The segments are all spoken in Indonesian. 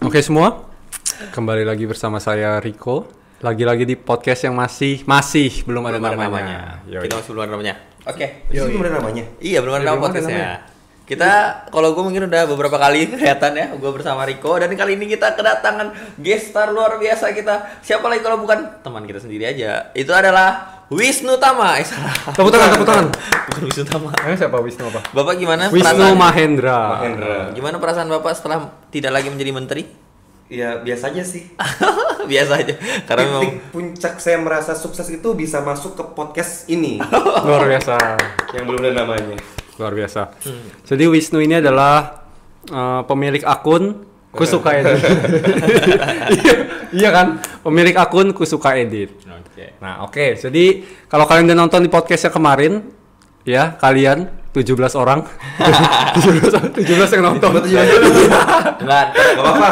Oke semua, kembali lagi bersama saya Rico. Lagi-lagi di podcast yang masih belum ada namanya. Kita masih belum ada namanya. Oke. Belum ada namanya? Iya, belum ada nama podcastnya. Kita, kalau gue mungkin udah beberapa kali kelihatan ya, gue bersama Rico. Dan kali ini kita kedatangan guest star luar biasa kita. Siapa lagi kalau bukan teman kita sendiri aja. Itu adalah Wisnu Tama. Salah. Tepuk tangan. Bukan Wisnu Tama. Siapa Wisnu apa? Bapak gimana Wisnu perasaan? Mahendra. Gimana perasaan Bapak setelah tidak lagi menjadi menteri? Ya biasa aja sih. Biasa aja. Karena memang Titik puncak saya merasa sukses itu bisa masuk ke podcast ini Luar biasa. yang belum ada namanya. Luar biasa. Jadi Wisnu ini adalah pemilik akun Kusuka Edit. Iya kan? Pemilik akun Kusuka Edit. Oke. Nah, oke. Jadi kalau kalian udah nonton di podcastnya kemarin, ya kalian 17 orang, 17 yang nonton. Enggak, Gak apa-apa.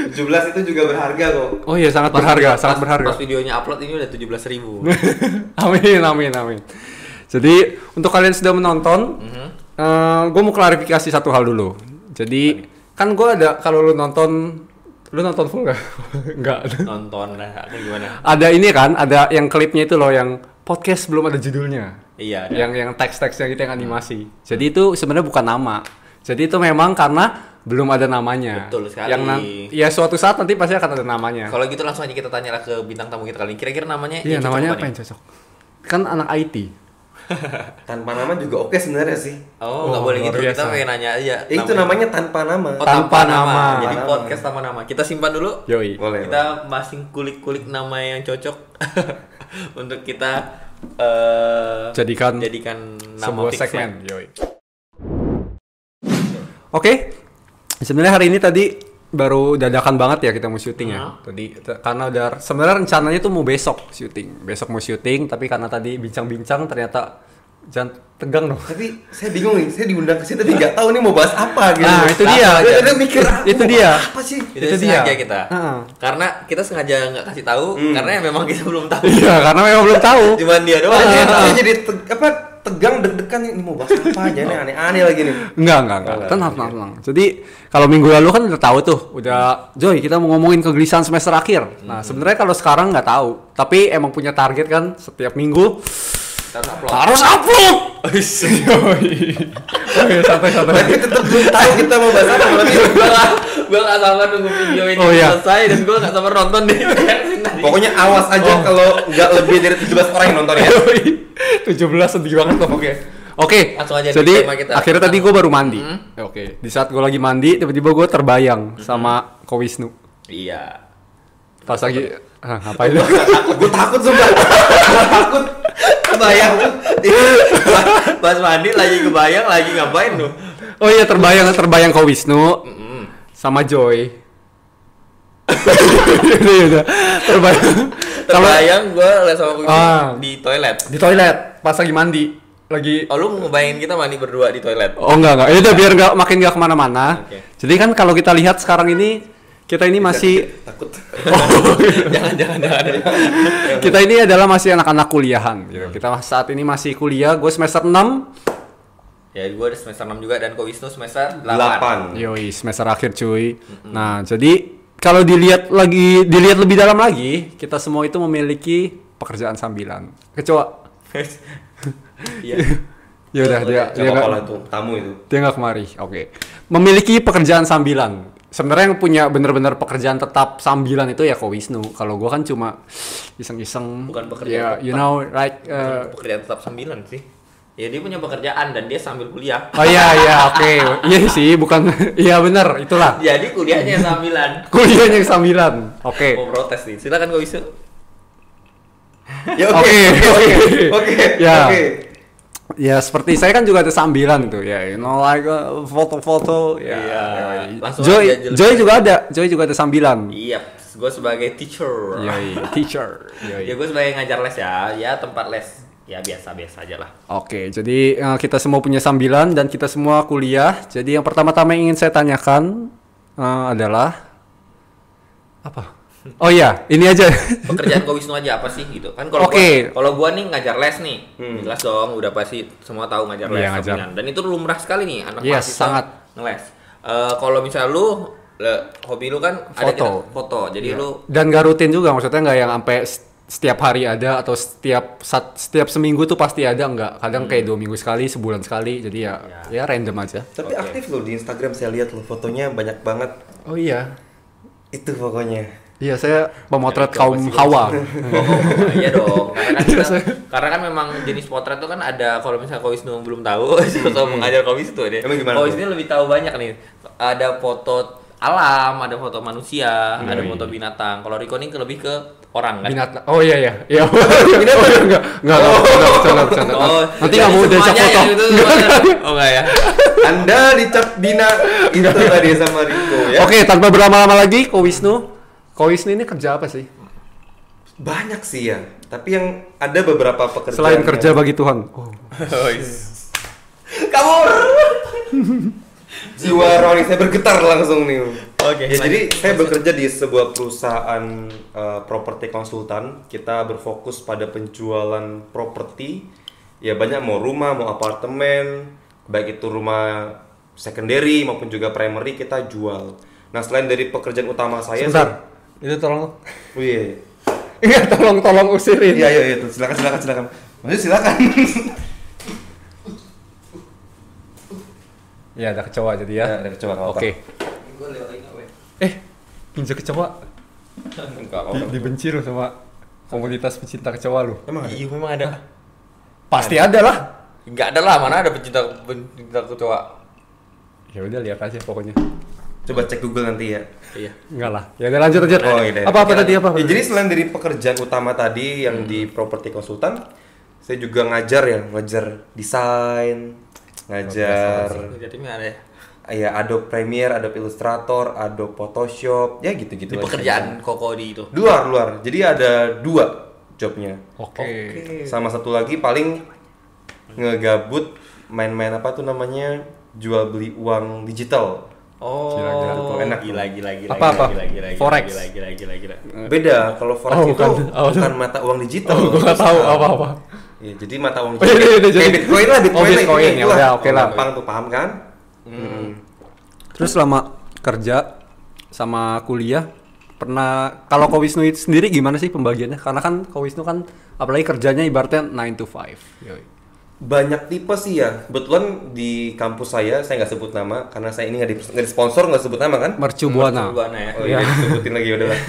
17 itu juga berharga kok. Oh iya, sangat berharga, sangat berharga. Pas videonya upload ini udah 17.000. Amin. Jadi untuk kalian sudah menonton, gue mau klarifikasi satu hal dulu. Jadi kan gue ada, kalau lu nonton full nggak? Nggak. Nonton lah, gimana? Ada ini kan, ada yang klipnya itu loh, yang podcast belum ada judulnya. Iya. Yang teks-teksnya gitu, yang animasi. Jadi itu sebenarnya bukan nama. Jadi itu memang karena belum ada namanya. Betul sekali. Ya suatu saat nanti pasti akan ada namanya. Kalau gitu langsung aja kita tanyalah ke bintang tamu kita kali ini. Kira-kira namanya? Iya, yang cocok namanya apa apa yang cocok? Kan anak IT. Tanpa nama juga oke sebenarnya sih. Oh, nggak boleh luar gitu. Kita biasa. pengen nanya aja. Itu namanya tanpa nama. Oh, Tanpa nama. Jadi Tanpa podcast tanpa nama. Kita simpan dulu. Yoi. Boleh. Kita masih kulik-kulik nama yang cocok untuk kita Jadikan nama sebuah fix segmen. lah. Yoi. Oke. Sebenarnya hari ini tadi baru dadakan banget ya kita mau syuting ya. Tadi karena udah sebenarnya rencananya tuh mau besok syuting. Besok mau syuting, tapi karena tadi bincang-bincang ternyata jangan tegang dong. Tapi saya bingung nih, saya diundang ke sini tapi nggak tahu nih mau bahas apa gitu. Nah, itu dia. Dia mikir Itu mau dia. Apa sih? Itu dia. sengaja kita. Karena kita sengaja nggak kasih tahu karena memang kita belum tahu. Iya, karena memang belum tahu. Cuman dia doang. Saya jadi tegang deg-degan nih, ini mau bahas apa aja nih, aneh-aneh lagi nih. Enggak. Tenang. Jadi kalau minggu lalu kan udah tahu tuh, udah Joy kita mau ngomongin kegelisahan semester akhir. Nah, sebenarnya kalau sekarang nggak tahu, tapi emang punya target kan setiap minggu harus upload. Oh iya, santai. Berarti tetap belum tahu kita mau bahas apa berarti. Gue gak sabar nunggu video ini selesai dan gue gak sabar nonton deh. Pokoknya awas aja kalau nggak lebih dari 17 orang yang nonton ya. 17 sedih banget loh. Oke. Langsung aja Jadi di tema kita. akhirnya tadi gue baru mandi. Oke. Di saat gue lagi mandi, tiba-tiba gue terbayang sama Ko Wisnu. Iya. Pas lagi ngapain lu? Gue takut sumpah. Takut. Kebayang. Pas mandi lagi kebayang lagi ngapain lu? Oh iya, terbayang Ko Wisnu sama Joy. Udah. Terbayang gue liat sama kucing di toilet. Di toilet pas lagi mandi. Lagi Oh lu ngebayangin kita mandi berdua di toilet? Oh enggak. Itu biar makin enggak kemana-mana. Oke. Jadi kan kalau kita lihat sekarang ini kita ini masih Takut. Jangan. kita ini adalah masih anak-anak kuliahan gitu. Kita saat ini masih kuliah, gue semester 6. Ya gue udah semester 6 juga dan Ko Wisnu semester 8. 8. Yoi, semester akhir cuy. Nah, jadi kalau dilihat lebih dalam lagi, kita semua itu memiliki pekerjaan sambilan. Kecoa. Iya. Ya udah dia Gak apa-apa lah tuh tamu itu. dia nggak kemari. Oke. Memiliki pekerjaan sambilan. Sebenarnya yang punya bener-bener pekerjaan tetap sambilan itu ya Ko Wisnu. Kalau gua kan cuma iseng-iseng. Bukan pekerjaan ya, you know, like pekerjaan tetap sambilan sih. Ya dia punya pekerjaan dan dia sambil kuliah. oh iya, oke. Iya sih, bukan. Iya benar, itulah. Jadi kuliahnya sambilan. Kuliahnya sambilan. Oke. Mau protes nih. Silakan Ko Wisnu. Ya oke. Ya. Ya seperti saya kan juga ada sambilan tuh ya, you know, like foto-foto ya. Iya. Langsung Joy aja Joy juga ada sambilan. Iya, gue sebagai teacher. Iya, teacher. Ya gue sebagai ngajar les ya tempat les. Ya biasa-biasa aja lah. Oke, jadi kita semua punya sambilan dan kita semua kuliah. Jadi yang pertama-tama yang ingin saya tanyakan adalah apa? Oh iya, ini aja. Pekerjaan Ko Wisnu aja apa sih gitu kan? Kalau gua nih ngajar les nih, jelas dong, udah pasti semua tahu ngajar les. Iya, ngajar. Dan itu lumrah sekali nih anak Yes, mahasiswa sangat. ngeles. Kalau misalnya lu Hobi lu kan Foto. foto. Jadi Iya. lu Dan gak rutin juga, maksudnya nggak yang sampai setiap hari ada atau setiap seminggu tuh pasti ada, nggak. Kadang kayak 2 minggu sekali, sebulan sekali, jadi ya random aja. Tapi aktif loh di Instagram, saya lihat loh fotonya banyak banget. Oh iya, Itu pokoknya. iya saya pemotret Dari kaum Jawa sih, Hawa. iya dong. Karena kan memang jenis potret tuh kan ada, kalau misalnya Ko Wisnu belum tahu, atau mengajar Ko Wisnu deh. Emang gimana Ko tuh? Wisnu lebih tahu banyak nih. Ada foto alam, ada foto manusia, ada foto binatang. Kalau Riko ini lebih ke orang kan. Binatang. Oh iya iya. Iya. Enggak bercanda. Nanti jadi nggak mau diajak semuanya foto. yang itu semuanya. Oh enggak ya. Anda dicap bina itu tadi sama Riko ya. Oke, tanpa berlama-lama lagi, Ko Wisnu. Ko Wisnu ini kerja apa sih? Banyak sih ya. Tapi yang ada beberapa pekerjaan. Selain kerja bagi Tuhan. Oh. Kabur. Jiwa rohani saya bergetar langsung nih. Oke. Ya, jadi saya bekerja di sebuah perusahaan properti konsultan. Kita berfokus pada penjualan properti. Ya banyak, mau rumah, mau apartemen, baik itu rumah secondary maupun juga primary kita jual. Nah selain dari pekerjaan utama saya. Sebentar. Itu tolong. Oh iya. Enggak, tolong usirin. Iya iya itu. Silakan. Maksudnya silakan. Ya ada kecoa jadi ya. Ada kecoa, nggak apa-apa. Oke. Gue lewatin apa ya? Injek kecoa. Enggak apa-apa. Dibenci lu sama komunitas pecinta kecoa lu. Emang ada? Iya memang ada. Pasti ada lah. Enggak ada lah, mana ada pencinta kecoa. Ya udah lihat aja pokoknya. Coba cek Google nanti ya. Iya. Enggak lah. Ya udah lanjut. Oh, iya. Apa tadi apa? Ya, jadi selain dari pekerjaan utama tadi yang di properti konsultan, saya juga ngajar desain, ngajar Jadi ini ada ya. ya Adobe Premiere, Adobe Illustrator, Adobe Photoshop, ya gitu-gitu. Di lah. pekerjaan Koko di itu. Luar. Jadi ada 2 jobnya. Oke. Sama satu lagi paling ngegabut main-main apa tuh namanya, jual beli uang digital. Oh, Gila, tuh enak. gila. Apa? Forex? Gila. Beda, kalau forex Oh, itu bukan. bukan mata uang digital. Oh, gua nggak tahu apa-apa. Ya, jadi mata uang Oh, iya, digital. jadi- Kayak Bitcoin lah, Oh, Bitcoin, intinya ya itulah. udah, oke lah. Gampang tuh, paham kan? Terus selama kerja sama kuliah pernah, kalau Ko Wisnu itu sendiri gimana sih pembagiannya? Karena kan Ko Wisnu kan apalagi kerjanya ibaratnya 9 to 5. Yoi. Banyak tipe sih ya. Kebetulan di kampus saya nggak sebut nama karena saya ini nggak disponsor, nggak sebut nama kan? Mercubuana. Mercubuana ya. Oh iya, sebutin lagi udah lah.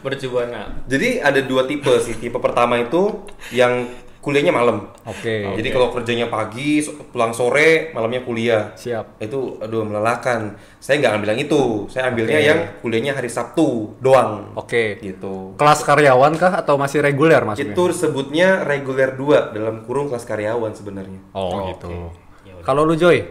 Mercubuana. Jadi ada 2 tipe sih. Tipe pertama itu yang kuliahnya malam. Oke. Jadi kalau kerjanya pagi, pulang sore, malamnya kuliah. Siap. Itu aduh melelahkan. Saya nggak ambil yang itu. Saya ambilnya Oke. yang kuliahnya hari Sabtu doang. Oke. Gitu. Kelas karyawan kah atau masih reguler maksudnya? Itu disebutnya reguler 2 dalam kurung kelas karyawan sebenarnya. Oh, gitu. Ya udah. Kalau lu Joy,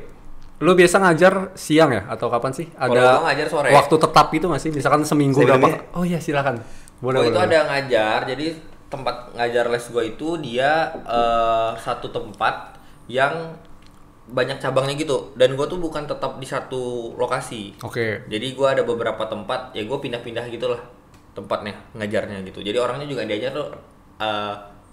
lu biasa ngajar siang ya atau kapan sih? Kalau gua ngajar sore. Waktu tetap itu nggak sih? Misalkan seminggu Saya berapa? bilangnya- Oh iya silakan. Gua itu ada ngajar, jadi tempat ngajar les gua itu dia satu tempat yang banyak cabangnya gitu. Dan gua tuh bukan tetap di satu lokasi. Oke. Jadi gua ada beberapa tempat, ya gua pindah-pindah gitulah tempatnya ngajarnya gitu. Jadi orangnya juga diajar tuh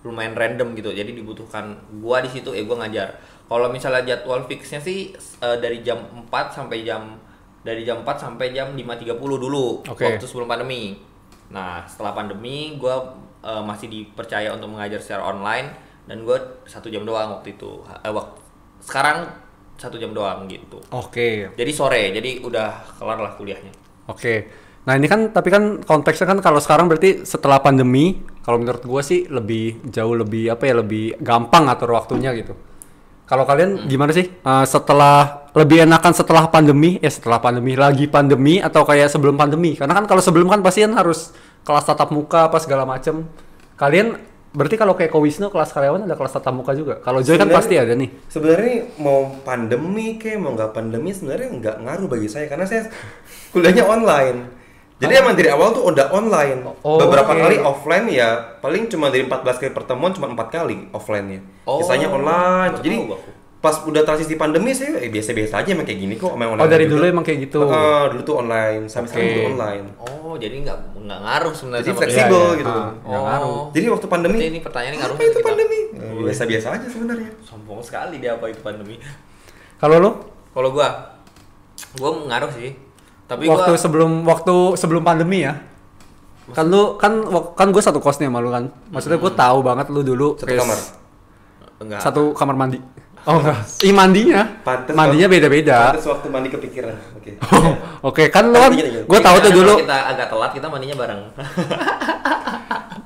lumayan random gitu. Jadi dibutuhkan gua di situ, gua ngajar. Kalau misalnya jadwal fixnya sih dari jam 4 sampai jam 5.30 dulu, Oke. waktu sebelum pandemi. Nah setelah pandemi gua masih dipercaya untuk mengajar secara online dan gua 1 jam doang waktu itu. Sekarang 1 jam doang gitu. Oke. Jadi sore, jadi udah kelar lah kuliahnya. Oke. Nah ini kan, tapi kan konteksnya kan kalau sekarang berarti setelah pandemi, kalau menurut gua sih jauh lebih apa ya, lebih gampang atur waktunya gitu. Kalau kalian gimana sih? Setelah lebih enakan setelah pandemi, lagi pandemi atau kayak sebelum pandemi? Karena kan kalau sebelum kan pasti kan harus kelas tatap muka apa segala macem. Kalian berarti kalau kayak Ko Wisnu kelas karyawan ada kelas tatap muka juga. Kalau Joy kan Sebenarnya- pasti ada nih. Sebenarnya mau pandemi kayak mau nggak pandemi sebenarnya nggak ngaruh bagi saya karena saya kuliahnya online. Jadi emang dari awal tuh udah online. Oh, Beberapa oke. kali offline ya paling cuma dari 14 kali pertemuan cuma 4 kali offline-nya. Oh, Sisanya online. baru Jadi tahu aku. pas udah transisi pandemi saya biasa-biasa aja emang kayak gini kok, emang online. Oh dari juga. dulu emang kayak gitu. Dulu tuh online, sampai sekarang Oke. juga online. Oh, jadi nggak ngaruh sebenarnya Jadi sama fleksibel Iya, iya. gitu. Nggak ngaruh. Jadi waktu pandemi Berarti ini pertanyaannya ngaruh apa itu kita. pandemi? Biasa-biasa aja sebenarnya. Sombong sekali dia apa itu pandemi. Kalau lu? Kalau gua ngaruh sih. Tapi waktu sebelum pandemi ya. Kan lu kan gue satu kos nih sama lu kan. Maksudnya gue tahu banget lu dulu Satu kamar. enggak. Satu kamar mandi. Oh enggak. Mandinya. Pantes Mandinya beda-beda. Pantes waktu mandi kepikiran. Oke. Oke, kan lu kan gue tahu tuh Kalau dulu. kita agak telat kita mandinya bareng.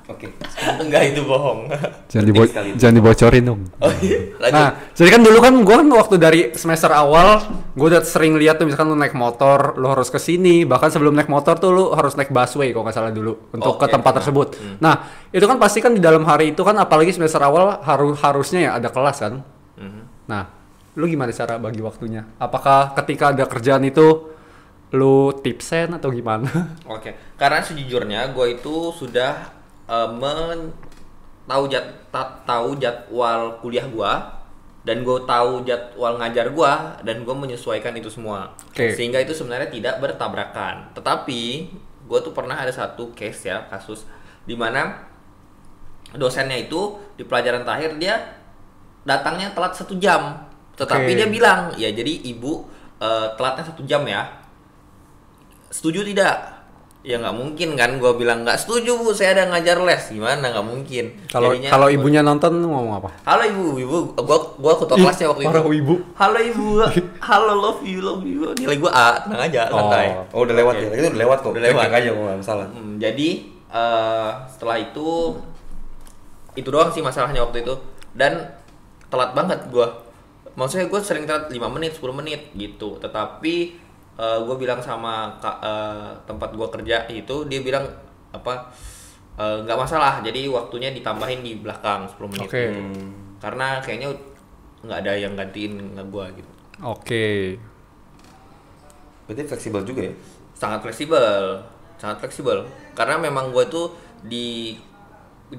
Oke. Enggak, itu bohong. Jangan dibocorin dong. Oh iya, lanjut. Nah, jadi kan dulu kan gue kan waktu dari semester awal gue udah sering lihat tuh misalkan lu naik motor, lu harus ke sini, bahkan sebelum naik motor tuh lu harus naik busway kalau nggak salah dulu untuk ke Oke. tempat tersebut. Nah, itu kan pasti kan di dalam hari itu kan apalagi semester awal harusnya ya ada kelas kan. Nah, lu gimana cara bagi waktunya? Apakah ketika ada kerjaan itu lu tipsen atau gimana? Oke, karena sejujurnya gue itu sudah tahu jadwal kuliah gue, dan gue tahu jadwal ngajar gue, dan gue menyesuaikan itu semua. Oke. Sehingga itu sebenarnya tidak bertabrakan. Tetapi gue tuh pernah ada satu kasus di mana dosennya itu di pelajaran terakhir dia datangnya telat 1 jam. Tetapi Oke. dia bilang, ya jadi ibu telatnya 1 jam ya. Setuju tidak? Ya nggak mungkin kan, gue bilang nggak setuju bu, saya ada ngajar les, gimana, nggak mungkin. Kalau Jadinya ibunya nonton lu ngomong apa? halo ibu, gua ketua kelasnya waktu itu. Parah ibu. Halo ibu, halo love you. Nilai gua A, tenang aja, santai. Oh, udah lewat ya. Itu udah lewat kok. Udah lewat. Cek aja kok enggak masalah. Jadi setelah itu doang sih masalahnya waktu itu, dan telat banget gua. Maksudnya gua sering telat 5 menit, 10 menit gitu. Tetapi gue bilang sama tempat gue kerja itu, dia bilang apa, nggak masalah, jadi waktunya ditambahin di belakang 10 menit. Oke. Karena kayaknya nggak ada yang gantiin gue gitu. Oke. Berarti fleksibel juga ya? Sangat fleksibel karena memang gue tuh di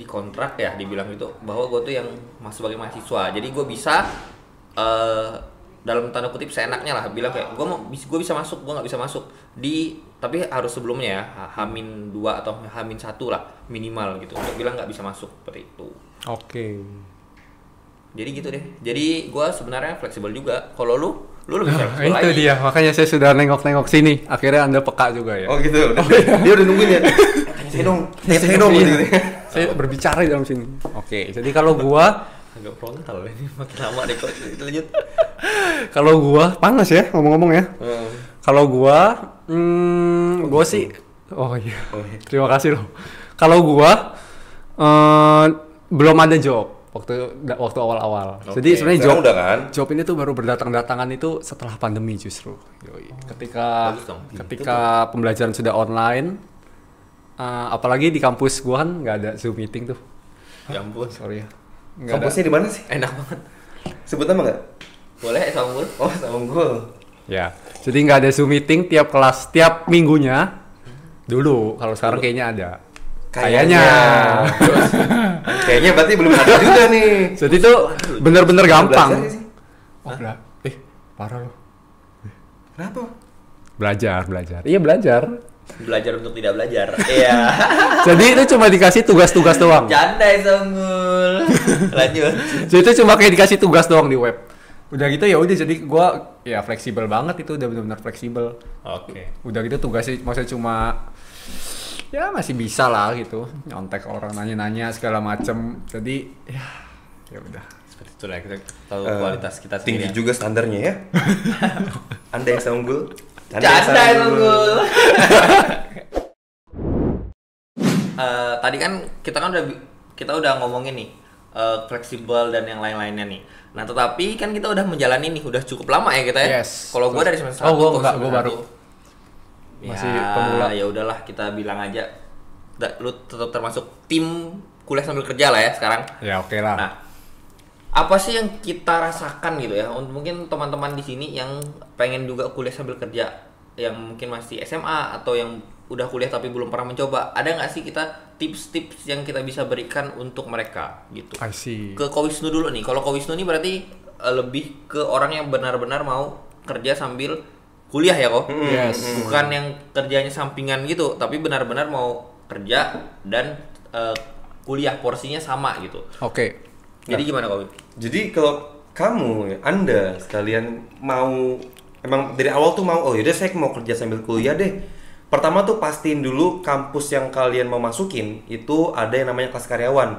kontrak ya, dibilang gitu bahwa gue tuh yang masuk sebagai mahasiswa, jadi gue bisa dalam tanda kutip seenaknya lah bilang kayak gue bisa masuk, gue nggak bisa masuk tapi harus sebelumnya ya H-2 atau H-1 lah minimal gitu untuk bilang nggak bisa masuk seperti itu. Oke. Jadi gitu deh, jadi gue sebenarnya fleksibel juga. Kalau lu lebih fleksibel Itu lagi. dia, makanya saya sudah nengok-nengok sini. Akhirnya Anda peka juga ya. Oh gitu. Dia udah nungguin ya. Tanya saya dong Iya. gitu. Saya berbicara di dalam sini. Oke, jadi kalau gua Agak frontal ini, makin lama deh kok. Lanjut. Kalau gua panas ya ngomong-ngomong ya. Kalau gua sih iya. Terima kasih loh. Kalau gua belum ada job waktu awal-awal. Oke, Jadi sebenarnya sekarang job udah kan? job ini tuh baru berdatangan itu setelah pandemi justru. Ketika bagus dong. ketika pembelajaran sudah online, apalagi di kampus gua kan nggak ada Zoom meeting tuh. Ya ampun, Sorry ya. Nggak ada. Kampusnya di mana sih? enak banget. Sebut nama nggak? Boleh Samuel? Oh, sama Unggul. Ya, jadi nggak ada Zoom meeting tiap kelas, tiap minggunya. Dulu, kalau sekarang kayaknya ada. Kayaknya. Kayaknya berarti belum ada juga nih. Jadi itu bener-bener gampang. Belajar sih. Parah loh. Kenapa? Belajar. Iya belajar. Belajar untuk tidak belajar. Iya. Jadi itu cuma dikasih tugas-tugas doang. Candai Samuel. Lanjut. Jadi itu cuma kayak dikasih tugas doang di web. Udah gitu ya udah, jadi gua ya fleksibel banget, itu udah benar-benar fleksibel. Oke. Udah gitu tugasnya maksudnya cuma ya masih bisa lah gitu, nyontek orang nanya-nanya segala macem. Jadi ya udah. Seperti itulah kita tahu kualitas kita Tinggi sendiri. juga standarnya ya. Anda yang sama Unggul. Candai Samuel. Tadi kan kita udah ngomongin nih fleksibel dan yang lain-lainnya nih. Nah, tetapi kan kita udah menjalani nih, udah cukup lama ya kita ya. Yes. Kalau gua dari semester 1. Oh, gua enggak, gua baru. Masih pemula. Ya udahlah, kita bilang aja lu tetap termasuk tim kuliah sambil kerja lah ya sekarang. Ya oke lah. Nah, apa sih yang kita rasakan gitu ya? Mungkin teman-teman di sini yang pengen juga kuliah sambil kerja, yang mungkin masih SMA atau yang udah kuliah tapi belum pernah mencoba, ada nggak sih kita tips-tips yang kita bisa berikan untuk mereka gitu? I see. Ke Ko Wisnu dulu nih. Kalau Ko Wisnu ini berarti lebih ke orang yang benar-benar mau kerja sambil kuliah ya kok? Yes. Bukan yang kerjanya sampingan gitu, tapi benar-benar mau kerja dan kuliah porsinya sama gitu. Oke. Jadi gimana kau? Jadi kalau kamu, Anda sekalian mau emang dari awal tuh mau, oh yaudah saya mau kerja sambil kuliah deh. Pertama tuh pastiin dulu kampus yang kalian mau masukin itu ada yang namanya kelas karyawan.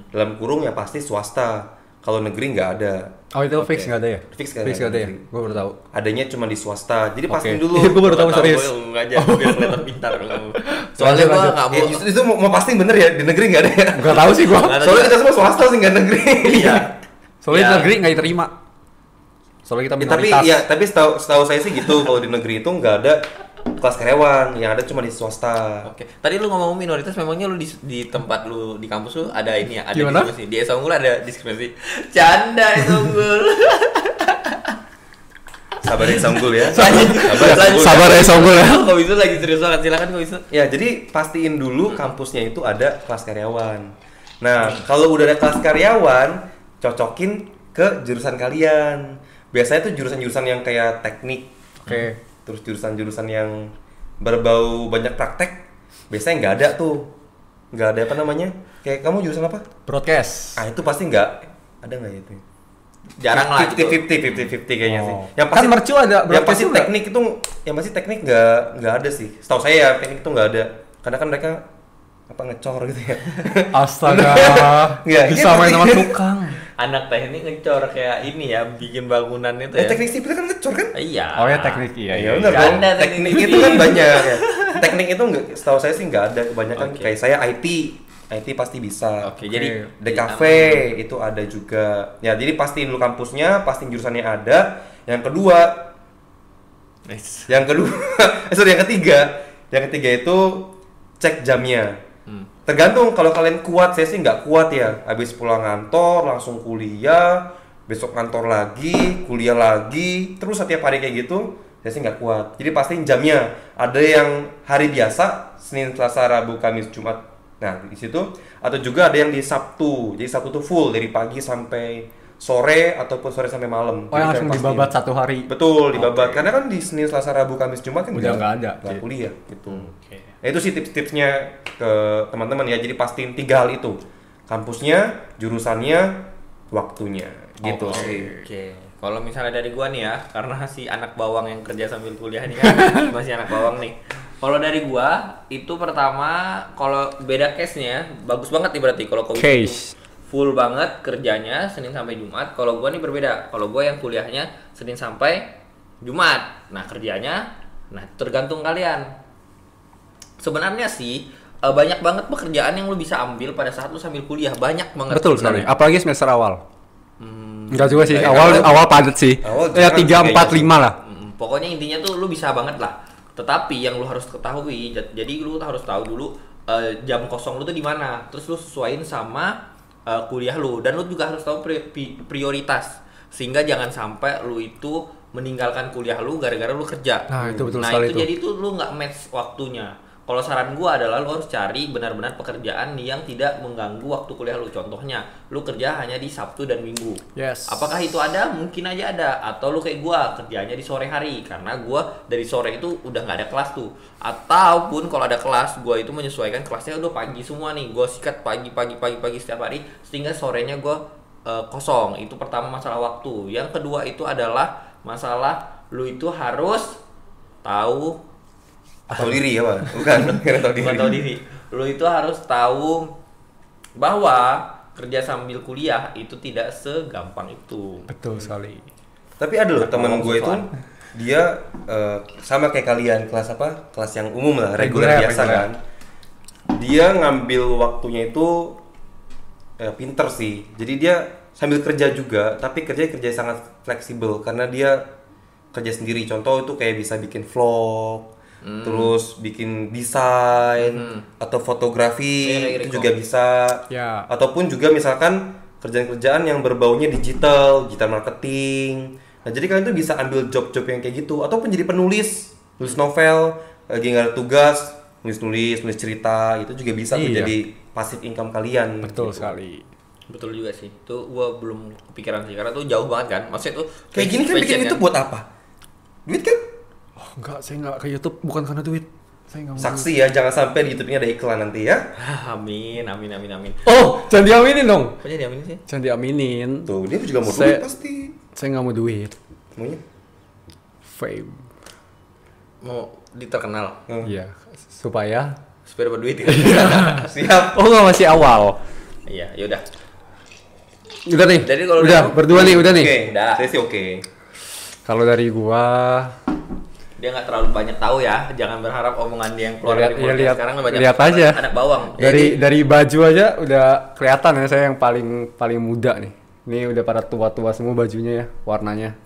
Dalam kurung ya pasti swasta. Kalau negeri nggak ada. Oh itu fix nggak ada ya? Fix Fix nggak ada ya? Gue baru tahu. Adanya cuma di swasta. Jadi pastiin Oke. dulu. Gue baru tahu serius. Gue aja biar kelihatan pintar kamu. Soalnya gue nggak Ya, mau. justru itu mau pastiin bener ya di negeri nggak ada ya. Gak tahu sih gue. Nggak tahu. Soalnya kita semua swasta sih nggak negeri. Iya. Soalnya Ya. negeri nggak diterima. Soalnya kita Ya, tapi minoritas. tapi setahu saya sih gitu. Kalau di negeri itu nggak ada kelas karyawan, yang ada cuma di swasta. Oke. Tadi lu ngomong minoritas, memangnya lu di tempat lu di kampus lu ada ini ya? Ada Gimana? diskriminasi. Di Esa Unggul ada diskriminasi. Canda Esa Unggul. Sabar ya Sanggul ya. Sabar ya, Sanggul ya. Kok bisa lagi serius banget, silakan kok bisa. Ya, jadi pastiin dulu kampusnya itu ada kelas karyawan. Nah, kalau udah ada kelas karyawan, cocokin ke jurusan kalian. Biasanya tuh jurusan-jurusan yang kayak teknik, Oke. terus jurusan-jurusan yang berbau banyak praktek, biasanya nggak ada tuh. Nggak ada apa namanya? Kayak kamu jurusan apa? Broadcast. Ah, itu pasti nggak ada nggak ya itu? Jarang lah gitu. 50-50 kayaknya sih. Oh. Yang Kan mercu ada yang broadcast pasti juga. teknik itu, yang pasti teknik nggak ada sih. Setahu saya ya teknik itu nggak ada. Karena kan mereka apa ngecor gitu ya. Astaga. Nggak, Bisa ini main pasti- sama tukang. Anak teknik ngecor kayak ini ya, bikin bangunan itu ya. Teknik sipil kan ngecor kan? Iya. Oh ya teknik iya. Ya iya. benar Nggak dong. ada teknik Teknik sipil. itu kan banyak ya. Teknik itu nggak, setahu saya sih nggak ada. Kebanyakan Oke. kayak saya IT pasti bisa. Oke, jadi The Cafe itu ada juga. Ya, jadi pastiin dulu kampusnya, pastiin jurusannya ada. Yang kedua, Nice. yang ketiga itu cek jamnya. Tergantung, kalau kalian kuat, saya sih nggak kuat ya. Habis pulang kantor langsung kuliah, besok kantor lagi, kuliah lagi, terus setiap hari kayak gitu, saya sih nggak kuat. Jadi pastiin jamnya. Ada yang hari biasa, Senin, Selasa, Rabu, Kamis, Jumat. Nah, di situ. Atau juga ada yang di Sabtu. Jadi Sabtu tuh full dari pagi sampai sore ataupun sore sampai malam. Oh yang Jadi langsung kalian dibabat pastiin. satu hari. Betul, dibabat. Karena kan di Senin, Selasa, Rabu, Kamis, Jumat kan Udah nggak ada. nggak kuliah gitu. Oke. Nah, itu sih tips-tipsnya ke teman-teman ya. Jadi pastiin 3 hal itu. Kampusnya, jurusannya, waktunya. Gitu sih. Oke. Kalau misalnya dari gua nih ya, karena si anak bawang yang kerja sambil kuliah ini kan masih anak bawang nih. Kalau dari gua itu pertama, kalau beda case-nya bagus banget nih berarti kalau kau Case. full banget kerjanya Senin sampai Jumat. Kalau gua nih berbeda. Kalau gua yang kuliahnya Senin sampai Jumat. Nah, kerjanya tergantung kalian. Sebenarnya sih banyak banget pekerjaan yang lu bisa ambil pada saat lu sambil kuliah. Banyak banget. Betul sekali. sebenarnya. Apalagi semester awal. Enggak juga sih. Dari Awal padat sih. Awal Ya jarang 3, sih 4, 5 lah. Pokoknya intinya tuh lu bisa banget lah. Tetapi yang lu harus ketahui, jadi lu harus tahu dulu jam kosong lu tuh di mana. Terus lu sesuaiin sama kuliah lu, dan lu juga harus tahu prioritas. Sehingga jangan sampai lu itu meninggalkan kuliah lu gara-gara lu kerja. Nah, itu betul Nah, sekali itu tuh. jadi tuh lu nggak match waktunya. Kalau saran gua adalah lu harus cari benar-benar pekerjaan yang tidak mengganggu waktu kuliah lu. Contohnya, lu kerja hanya di Sabtu dan Minggu. Yes. Apakah itu ada? Mungkin aja ada. Atau lu kayak gua kerjanya di sore hari, karena gua dari sore itu udah nggak ada kelas tuh. Ataupun kalau ada kelas, gua itu menyesuaikan kelasnya udah pagi semua nih. Gua sikat pagi setiap hari, sehingga sorenya gua kosong. Itu pertama masalah waktu. Yang kedua itu adalah masalah lu itu harus tahu Tahu diri ya, Pak? Bukan, karena tahu diri. bukan tahu diri. Lu itu harus tahu bahwa kerja sambil kuliah itu tidak segampang itu. Betul sekali. Tapi ada loh temen Ngomong gue itu, sesuatu. dia sama kayak kalian, kelas apa? Kelas yang umum lah, reguler Reguler, biasa reguler. kan. Dia ngambil waktunya itu pinter sih. Jadi dia sambil kerja juga, tapi kerja sangat fleksibel karena dia kerja sendiri. Contoh itu kayak bisa bikin vlog, terus bikin desain atau fotografi Kayak itu Riko. juga bisa. Ya. Ataupun juga misalkan kerjaan-kerjaan yang berbaunya digital marketing. Nah, jadi kalian tuh bisa ambil job-job yang kayak gitu, ataupun jadi penulis novel, lagi nggak ada tugas, nulis cerita, itu juga bisa tuh Iya. jadi passive income kalian. Betul gitu. sekali. Betul juga sih. Itu gua belum kepikiran sih, karena tuh jauh banget kan. Maksudnya tuh Kayak gini kan bikin itu buat apa? Duit kan? Oh, enggak, saya enggak ke YouTube bukan karena duit. Saya enggak mau. Saksi ya, jangan sampai di YouTube-nya ada iklan nanti ya. Amin. Oh, jangan diaminin dong. Kok jadi amin sih? Jangan diaminin. Tuh, dia juga mau Saya- duit pasti. Saya enggak mau duit. Maunya Fame. Mau diterkenal. Iya, supaya Supaya dapat duit gitu. Siap. oh nggak masih awal. Iya, yaudah. Udah nih. Jadi kalau udah berdua nih, udah nih. Oke, Udah. saya sih oke. Kalau dari gua Dia nggak terlalu banyak tahu ya. Jangan berharap omongan dia yang keluar Ya, dari ya, podcast lihat- sekarang banyak lihat aja. anak bawang. dari baju aja udah kelihatan ya saya yang paling muda nih. Ini udah pada tua-tua semua bajunya ya, warnanya.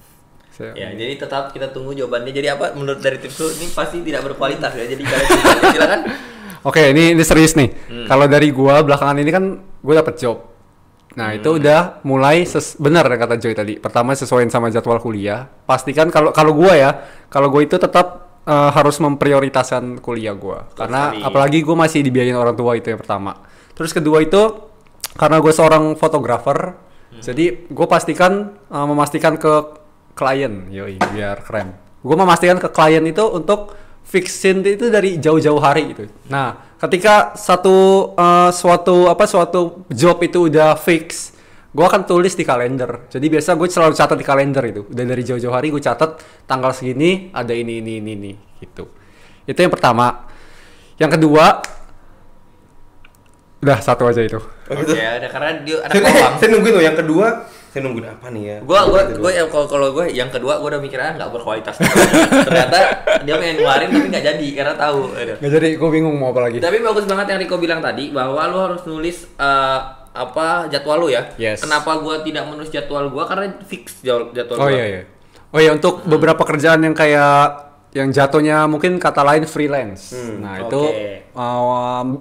Ya, jadi tetap kita tunggu jawabannya. Jadi apa menurut dari tips lu ini pasti tidak berkualitas ya. Jadi kalian silakan. Oke, ini serius nih. Kalau dari gua belakangan ini kan gua dapet job. Nah, itu udah mulai benar yang kata Joy tadi. Pertama sesuaiin sama jadwal kuliah. Pastikan kalau gua ya, kalau gua itu tetap harus memprioritaskan kuliah gua. Karena sekali. apalagi gua masih dibiayain orang tua, itu yang pertama. Terus kedua itu karena gue seorang fotografer, jadi gue pastikan memastikan ke klien, yoi, biar keren. Gue memastikan ke klien itu untuk fixin itu dari jauh-jauh hari gitu. Nah, ketika suatu job itu udah fix, gue akan tulis di kalender. Jadi biasa gue selalu catat di kalender itu. Udah dari jauh-jauh hari gue catat tanggal segini ada ini gitu. Itu yang pertama. Yang kedua, udah satu aja itu. Oke, ada karena dia anak bawang. Saya nungguin loh yang kedua. Saya nungguin apa nih ya? Kalau gue yang kedua gue udah mikirnya nggak berkualitas. Ternyata dia pengen ngeluarin tapi nggak jadi karena tahu. Aduh. Nggak jadi, gue bingung mau apa lagi. Tapi bagus banget yang Riko bilang tadi bahwa lu harus nulis jadwal lu ya. Yes. Kenapa gua tidak menulis jadwal gua karena fix jadwal Oh gua. iya. Oh iya, untuk beberapa kerjaan yang kayak yang jatuhnya mungkin kata lain freelance. Nah, itu Oke.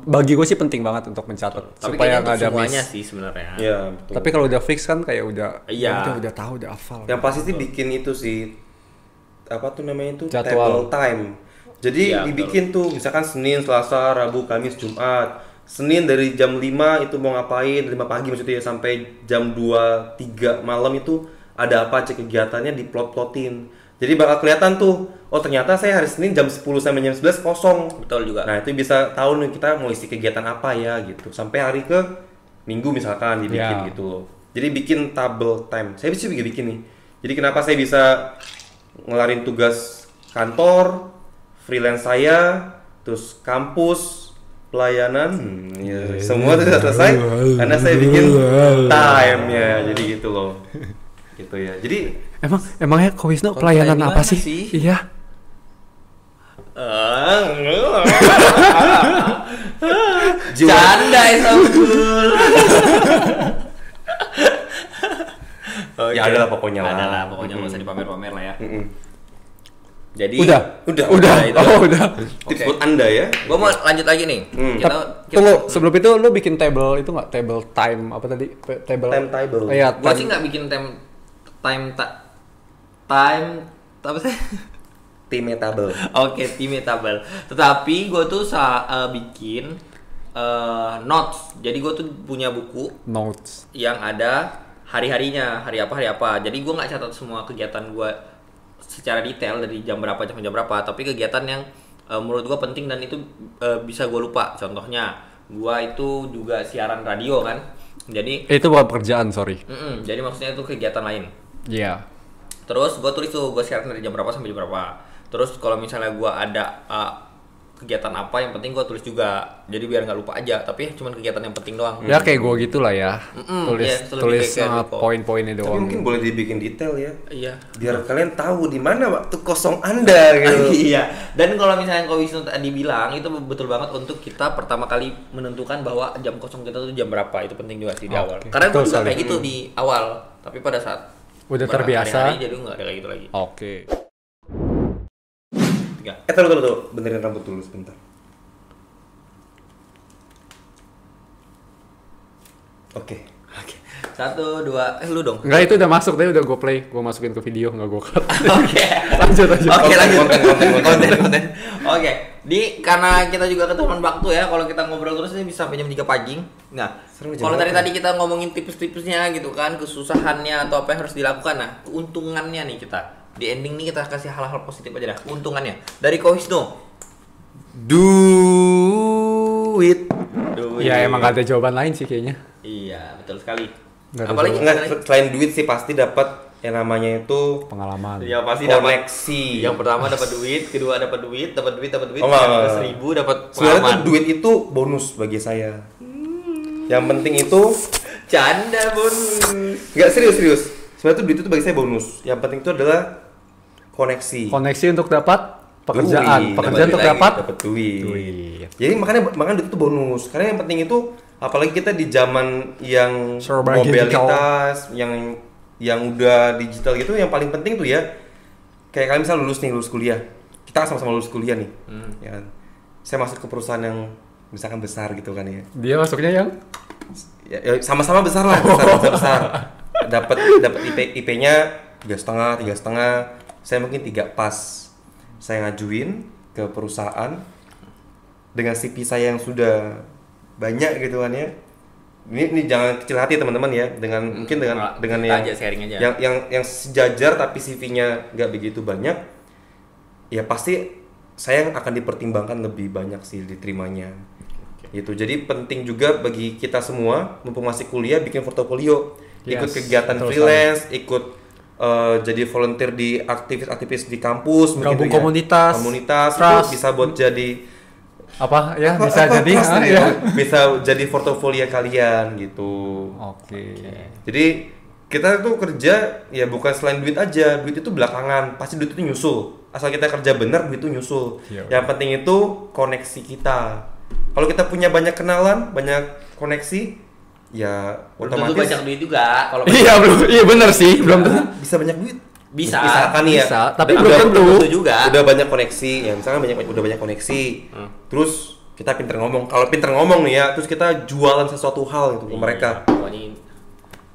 bagi gue sih penting banget untuk mencatat Tapi supaya kayaknya nggak untuk ada semuanya miss. sih sebenarnya. Iya, betul. Tapi kalau udah fix kan kayak udah Iya. udah tahu, udah hafal. Yang pasti sih bikin itu sih apa tuh namanya itu Jadwal. table time. Jadi Iya, dibikin tuh misalkan Senin, Selasa, Rabu, Kamis, Jumat. Senin dari jam 5 itu mau ngapain, 5 pagi maksudnya sampai jam 2, 3 malam itu ada apa aja kegiatannya diplot-plotin. Jadi bakal kelihatan tuh, oh ternyata saya hari Senin jam 10 sampai jam 11 kosong. Betul juga. Nah, itu bisa tahu nih kita mau isi kegiatan apa ya gitu. Sampai hari ke Minggu misalkan dibikin Ya. gitu loh. Jadi bikin table time. Saya bisa bikin nih. Jadi kenapa saya bisa ngelarin tugas kantor, freelance saya, terus kampus, pelayanan, ya, semua itu sudah selesai karena saya bikin time-nya. Jadi gitu loh. Gitu ya. Jadi Emangnya Ko Wisnu Kalau pelayanan kayak apa gimana sih? sih? Iya. Canda Isabul. Ya adalah pokoknya lah. Adalah pokoknya nggak usah dipamer-pamer lah ya. Jadi Udah. Udah. itu. Oh, udah. Tips Oke. buat Anda ya. Gua mau lanjut lagi nih. Tunggu, sebelum itu lu bikin table itu nggak? Table time apa tadi? Timetable. Oh iya, Gua sih nggak bikin time apa sih? Timetable. Oke, timetable. Tetapi gue tuh bikin notes. Jadi gue tuh punya buku notes. yang ada hari-harinya, hari apa. Jadi gue nggak catat semua kegiatan gue secara detail dari jam berapa sampai jam berapa. Tapi kegiatan yang menurut gue penting dan itu bisa gue lupa. Contohnya, gue itu juga siaran radio kan. Jadi, Itu bukan pekerjaan, sorry. jadi maksudnya itu kegiatan lain. Iya. Terus gue tulis tuh gue siaran dari jam berapa sampai jam berapa. Terus kalau misalnya gue ada kegiatan apa yang penting gue tulis juga. Jadi biar nggak lupa aja. Tapi cuman kegiatan yang penting doang. Ya kayak gue gitulah ya. Tulis iya, itu lebih tulis kayak gitu. poin-poinnya Tapi doang. mungkin boleh dibikin detail ya. Iya. Biar kalian tahu di mana waktu kosong Anda gitu. Iya. Dan kalau misalnya Ko Wisnu tadi bilang itu betul banget untuk kita pertama kali menentukan bahwa jam kosong kita tuh jam berapa. Itu penting juga sih di awal. Oke. Karena gue Betul juga sekali. kayak gitu di awal. Tapi pada saat Udah terbiasa. hari-hari, jadi nggak ada kayak gitu lagi. Oke. 3. Taruh. Benerin rambut dulu sebentar. Oke. 1, 2, lu dong. Enggak, itu udah masuk tadi, udah gue play, gue masukin ke video, nggak gue cut. Oke. Lanjut. Oke, lanjut. Konten. Oke. Karena kita juga ketemuan waktu ya, kalau kita ngobrol terus ini bisa sampai jam 3 pagi. Nah, Seru jam kalau berapa? tadi kita ngomongin tips-tipsnya gitu kan, kesusahannya atau apa yang harus dilakukan. Nah, keuntungannya nih kita. Di ending nih kita kasih hal-hal positif aja dah. Keuntungannya. Dari Ko Wisnu. Do it. Ya emang gak ada jawaban lain sih kayaknya. Iya, betul sekali. Nggak ada Apalagi Enggak, selain duit sih pasti dapat yang namanya itu Pengalaman. Ya pasti dapat. koneksi. Yang pertama dapat duit, kedua dapat duit, Oh, enggak. 1.000 dapat Sebenarnya tuh pengalaman. duit itu bonus bagi saya. Yang penting itu Canda bonus. nggak serius. Sebenarnya tuh duit itu bagi saya bonus. Yang penting itu adalah koneksi. Koneksi untuk dapat pekerjaan, Duit. pekerjaan untuk Dapat dapat dapat duit. duit. Jadi makanya duit itu bonus. Karena yang penting itu apalagi kita di zaman yang Serba mobilitas, yang udah digital gitu, yang paling penting tuh ya kayak kalian misal lulus kuliah. Kita kan sama-sama lulus kuliah nih. Ya kan? Saya masuk ke perusahaan yang misalkan besar gitu kan ya. Dia masuknya yang Ya sama-sama besar lah, besar. Dapat IP-nya 3,5. Saya mungkin 3 pas. Saya ngajuin ke perusahaan dengan CV saya yang sudah banyak gitu kan ya. Ini jangan kecil hati teman-teman ya, mungkin dengan Kita yang aja sharing aja. yang sejajar tapi CV-nya nggak begitu banyak, ya pasti saya akan dipertimbangkan lebih banyak sih diterimanya. Gitu. Jadi penting juga bagi kita semua mumpung masih kuliah bikin portofolio, ikut Yes, kegiatan betul freelance, ikut jadi volunteer di aktivis di kampus, Gabung begitu ya. komunitas, itu trust. bisa buat jadi apa ya bisa jadi trust tadi ya. bisa jadi portofolio kalian gitu. Oke. Jadi kita tuh kerja ya bukan selain duit aja, duit itu belakangan, pasti duit itu nyusul. Asal kita kerja benar, duit itu nyusul. Iya. Yang penting itu koneksi kita. Kalau kita punya banyak kenalan, banyak koneksi, ya Belum tentu otomatis banyak duit juga kalau Iya belum, iya benar sih, belum tentu. bisa banyak duit. Bisa. Misalkan nih ya. Bisa, tapi udah- belum tentu. Tentu juga. Udah banyak koneksi, ya misalkan udah banyak koneksi. Terus kita pinter ngomong. Kalau pinter ngomong nih ya, terus kita jualan sesuatu hal gitu ke mereka. Pokoknya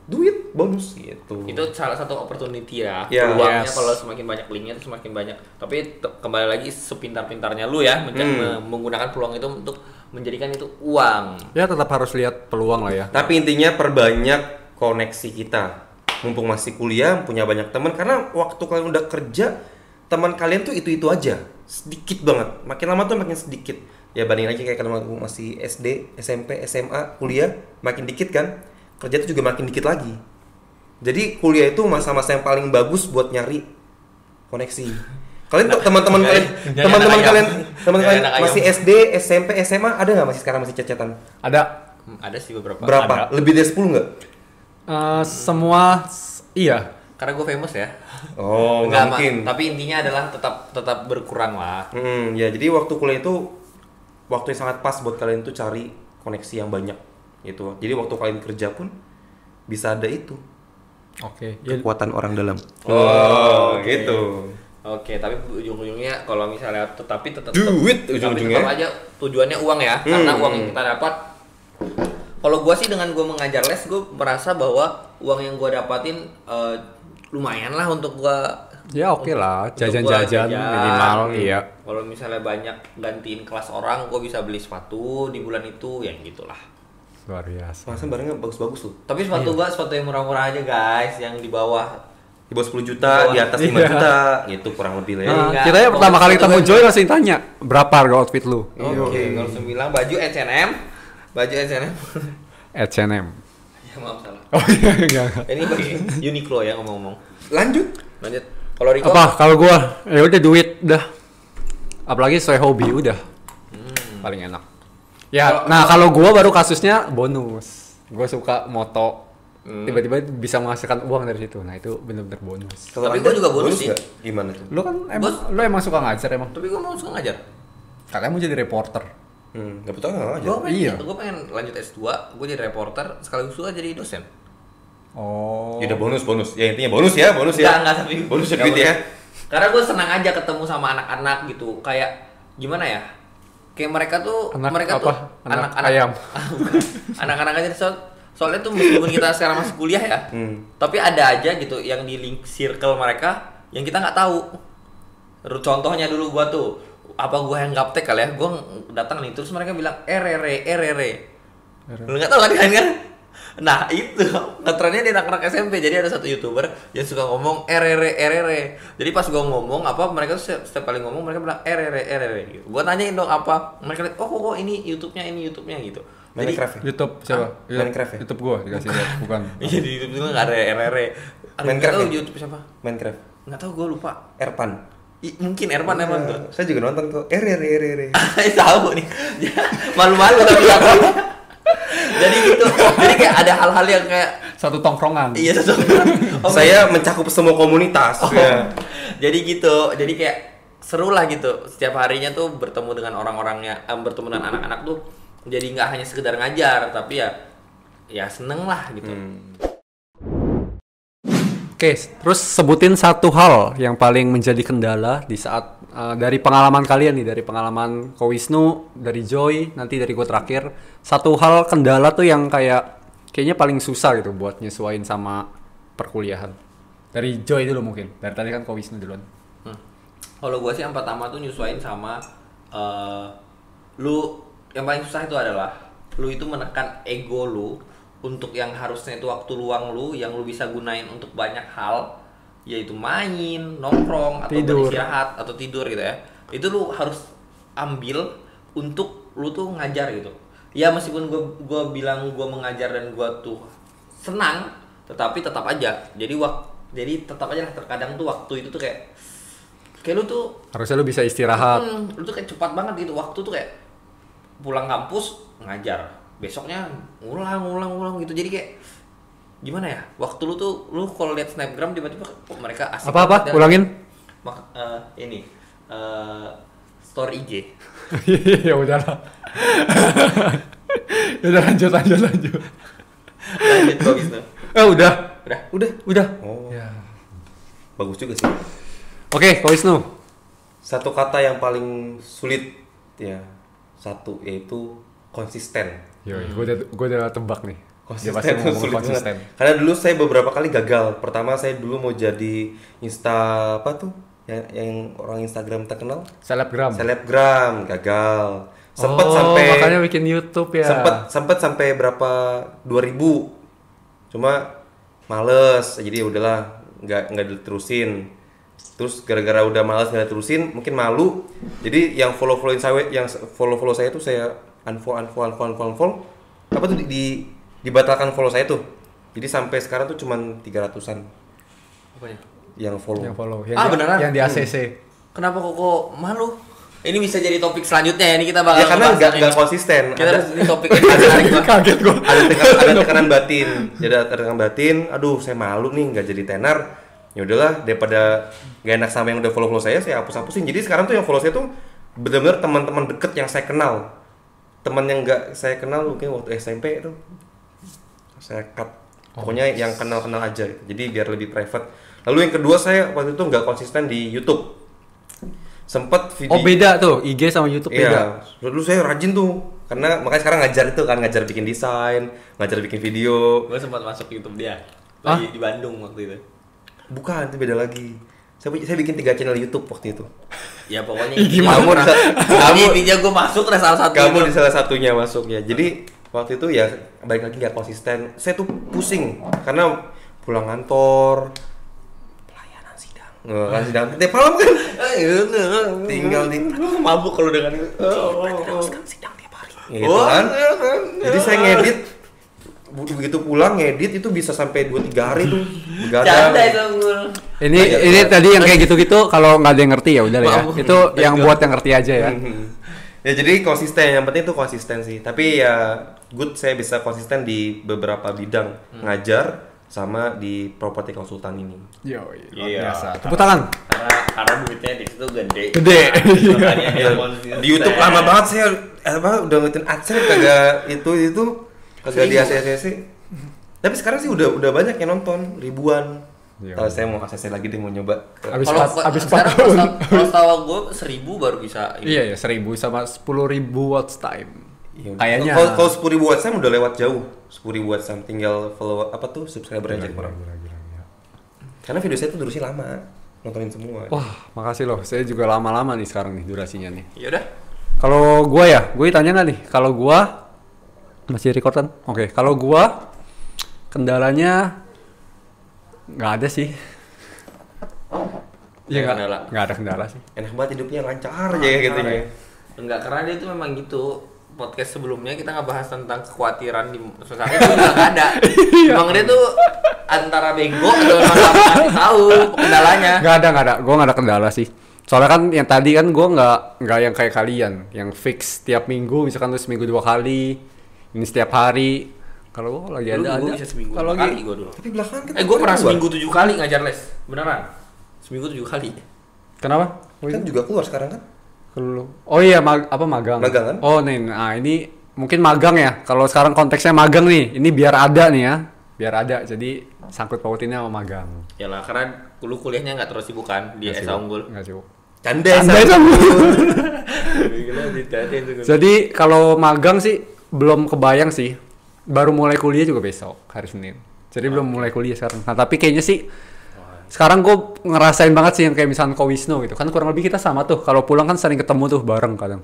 Duit bonus gitu. itu salah satu opportunity ya. Ya. Peluangnya Yes. kalau semakin banyak linknya itu semakin banyak. Tapi kembali lagi sepintar-pintarnya lu ya menggunakan peluang itu untuk menjadikan itu uang. Ya tetap harus lihat peluang lah ya. Tapi intinya perbanyak koneksi kita. Mumpung masih kuliah, punya banyak teman. Karena waktu kalian udah kerja, teman kalian tuh itu-itu aja. Sedikit banget. Makin lama tuh makin sedikit. Ya bandingin aja kayak kalau masih SD, SMP, SMA, kuliah, makin dikit kan. Kerja tuh juga makin dikit lagi. Jadi kuliah itu masa-masa yang paling bagus buat nyari koneksi. Kalian tuh teman-teman kalian, teman-teman kalian masih SD, SMP, SMA ada nggak masih sekarang masih chat-chatan? Ada Ada sih beberapa. Berapa? Lebih dari 10 nggak? semua iya. Karena gue famous ya. Oh, nggak mungkin. Tapi intinya adalah tetap berkurang lah. Ya jadi waktu kuliah itu waktu yang sangat pas buat kalian tuh cari koneksi yang banyak gitu. Jadi waktu kalian kerja pun bisa ada itu Oke. Ya, kekuatan orang dalam. Oh, gitu. Oke, tapi ujung-ujungnya kalau misalnya tetap Duit tapi ujung-ujungnya. tetap aja tujuannya uang ya, karena uang yang kita dapat. Kalau gua sih dengan gua mengajar les, gua merasa bahwa uang yang gua dapatin lumayan lah untuk gua. ya oke lah, untuk gua jajan-jajan minimal iya. Kalau misalnya banyak gantiin kelas orang, gua bisa beli sepatu di bulan itu, yang gitulah. Luar biasa. Masa barangnya bagus-bagus tuh. Tapi sepatu gua sepatu yang murah-murah aja guys, yang di bawah. Di bawah 10 juta, di atas 5 Iya. juta, gitu kurang lebih lah ya. Nah, Enggak. kita ya pertama kali ketemu Joy langsung tanya berapa harga outfit lu? Oke, kalau 9 baju H&M, baju H&M. H&M. Ya maaf salah. Oh iya enggak. Ini baju Uniqlo ya ngomong-ngomong. Lanjut. Lanjut. Kalau Riko Apa kalau gua ya udah duit udah. Apalagi sesuai hobi udah. Paling enak. Ya, nah kalau gua baru kasusnya bonus. Gua suka moto. Tiba-tiba bisa menghasilkan uang dari situ. Nah, itu benar-benar bonus. Kalau Tapi Anda, gua juga bonus sih. nggak? Gimana tuh? Lu kan emang suka ngajar emang. Tapi gue mau suka ngajar. Katanya mau jadi reporter. Nggak betul nggak aja. Iya. Gue pengen lanjut S2, gue jadi reporter, sekaligus juga jadi dosen. Oh. Ya udah bonus. Ya intinya bonus ya. Enggak, tapi Bonus nggak duit ya. Karena gue senang aja ketemu sama anak-anak gitu. Kayak gimana ya? Kayak mereka tuh Anak apa? Anak anak-anak ayam. anak-anak aja soalnya tuh meskipun kita sekarang masih kuliah ya, tapi ada aja gitu yang di link circle mereka yang kita nggak tahu. Contohnya dulu gua tuh apa gua yang gaptek kali ya, gua datang nih terus mereka bilang RRE. Lu nggak tahu kan kan? Nah itu ngetrennya di anak-anak SMP. Jadi ada satu YouTuber yang suka ngomong RRE. Jadi pas gua ngomong apa, mereka tuh setiap kali ngomong mereka bilang RRE gitu. Gua tanyain dong apa, mereka lihat oh kok ini YouTube-nya gitu. Minecraft ya? YouTube siapa? Minecraft ya? YouTube gua dikasih lihat, bukan. Iya di YouTube itu nggak ada RR. Minecraft Nggak tahu ya? di YouTube siapa? Minecraft. Nggak tahu gue lupa. Erpan. Mungkin Erman tuh. Saya juga nonton kok. Tahu nih. Malu-malu tapi aku. Jadi gitu. Jadi kayak ada hal-hal yang kayak Satu tongkrongan. iya satu. Saya mencakup semua komunitas. Ya. Jadi gitu. Jadi kayak seru lah gitu. Setiap harinya tuh bertemu dengan orang-orangnya, bertemu dengan anak-anak tuh. Jadi nggak hanya sekedar ngajar, tapi ya seneng lah gitu. Oke, terus sebutin satu hal yang paling menjadi kendala di saat dari pengalaman kalian nih, dari pengalaman Ko Wisnu, dari Joy, nanti dari gue terakhir, satu hal kendala tuh yang kayaknya paling susah gitu buat nyesuaiin sama perkuliahan. Dari Joy dulu mungkin, dari tadi kan Ko Wisnu duluan. Kalau gue sih yang pertama tuh nyesuaiin sama lu, yang paling susah itu adalah lu itu menekan ego lu untuk yang harusnya itu waktu luang lu yang lu bisa gunain untuk banyak hal, yaitu main, nongkrong, atau beristirahat atau tidur gitu ya. Itu lu harus ambil untuk lu tuh ngajar gitu. Ya meskipun gue bilang gue mengajar dan gue tuh senang, tetapi tetap aja. Jadi tetap aja lah terkadang tuh waktu itu tuh kayak lu tuh Harusnya lu bisa istirahat. lu tuh kayak cepat banget gitu. Waktu tuh kayak pulang kampus ngajar, besoknya ngulang gitu. Jadi kayak gimana ya, waktu lu kalau lihat snapgram tiba-tiba kok mereka asik Apa ulangin. ini story IG. Ya udahlah. Ya udah lanjut. Lanjut bagus tuh. Udah. Oh, Ya. bagus juga sih. Oke, Ko Wisnu. Satu kata yang paling sulit ya, satu yaitu konsisten. Yoi, gue udah tebak nih. Dia Konsisten pasti itu ngomong sulit konsisten. banget. Karena dulu saya beberapa kali gagal. Pertama saya dulu mau jadi apa tuh? Yang orang Instagram terkenal? Selebgram gagal. Sempet sampai makanya bikin YouTube ya. Sempet sampai berapa 2000. Cuma males. Jadi udahlah, nggak diterusin. Terus gara-gara udah malas nggak diterusin, mungkin malu. Jadi yang follow saya tuh saya unfollow. Apa tuh dibatalkan follow saya tuh. Jadi sampai sekarang tuh cuman 300-an Apanya? yang follow. Beneran? Yang di ACC. Kenapa kok malu? Ini bisa jadi topik selanjutnya ya. Ini kita bakal Ya karena ngebahas nggak konsisten. Kita Ada harus di topik ini menarik banget. Kaget gue. ada tekanan batin. Jadi ada tekanan batin. Aduh, saya malu nih nggak jadi tenar. Ya udahlah, daripada gak enak sama yang udah follow saya hapus-hapusin. Jadi sekarang tuh yang follow saya tuh benar-benar teman-teman deket yang saya kenal. Teman yang nggak saya kenal mungkin waktu SMP tuh saya cut. Pokoknya yang kenal-kenal aja. Jadi biar lebih private. Lalu yang kedua, saya waktu itu nggak konsisten di YouTube. Sempet video. Oh beda tuh, IG sama YouTube beda. Iya, dulu saya rajin tuh. Karena makanya sekarang ngajar bikin desain, ngajar bikin video. Gue sempat masuk YouTube dia. Lagi di Bandung waktu itu. Bukan, itu beda lagi. Saya bikin 3 channel YouTube waktu itu. Ya pokoknya Kamu intinya gue masuk ada salah satu. Kamu di salah satunya masuk ya. Jadi waktu itu ya balik lagi nggak konsisten. Saya tuh pusing karena pulang kantor, pelayanan sidang. Kan sidang tiap malam kan. Tinggal di mabuk kalau dengan sidang tiap hari. Gitu kan. Jadi saya ngedit, begitu pulang ngedit itu bisa sampai 2-3 hari tuh begadang. Ini tadi yang kayak gitu-gitu kalau nggak ada yang ngerti ya udah ya. Itu yang buat yang ngerti aja ya. Ya jadi konsisten, yang penting itu konsisten sih. Tapi ya good saya bisa konsisten di beberapa bidang ngajar sama di properti konsultan ini. Yo, Iya. biasa. Tepuk tangan. Karena duitnya di situ gede. Ya, di YouTube lama banget saya udah ngeliatin AdSense kagak itu kagak di ACC. Tapi sekarang sih udah banyak yang nonton, ribuan. Saya mau ACC lagi deh, mau nyoba. Abis 4 sekarang tahun. kalau tahu gue 1000 baru bisa. Iya ya 1000 sama 10.000 watch time. Ya, Kayaknya. Kalau 10.000 watch time udah lewat jauh. 10.000 watch time tinggal follow subscriber aja kurang. Karena video saya tuh durasinya lama, nontonin semua. Wah, makasih loh. Saya juga lama-lama nih sekarang nih durasinya nih. Ya udah. Kalau gua ya, gue tanya nggak nih? Kalau gua masih record kan? Oke, kalau gua kendalanya nggak ada sih. Iya nggak ada kendala sih. Enak banget hidupnya, lancar aja gitu ya. Enggak, karena dia itu memang gitu. podcast sebelumnya kita ngebahas tentang kekhawatiran di sosial itu juga nggak ada. Emang dia tuh antara bego atau emang nggak ngasih tahu kendalanya. Nggak ada. Gue nggak ada kendala sih. Soalnya kan yang tadi kan gue nggak yang kayak kalian, yang fix tiap minggu, misalkan tuh seminggu 2 kali, ini setiap hari. Kalau gue lagi ada. Gue bisa seminggu Kalau 2 kali gue dulu. Tapi belakangan kan Gue pernah seminggu 7 kali ngajar les, beneran. Seminggu 7 kali. Kenapa? kan juga keluar sekarang kan? Oh iya, magang? Magang kan? Oh nih, nah ini mungkin magang ya. Kalau sekarang konteksnya magang nih, ini biar ada nih ya, biar ada. Jadi sangkut pautinnya sama magang. Yalah, karena lu kuliahnya nggak terus sibuk kan di SA Unggul. Nggak sibuk. Canda Jadi kalau magang sih belum kebayang sih. Baru mulai kuliah juga besok hari Senin. Jadi belum mulai kuliah sekarang. Nah tapi kayaknya sih sekarang gue ngerasain banget sih yang kayak misalnya Ko Wisnu gitu kan, kurang lebih kita sama tuh. Kalau pulang kan sering ketemu tuh bareng kadang.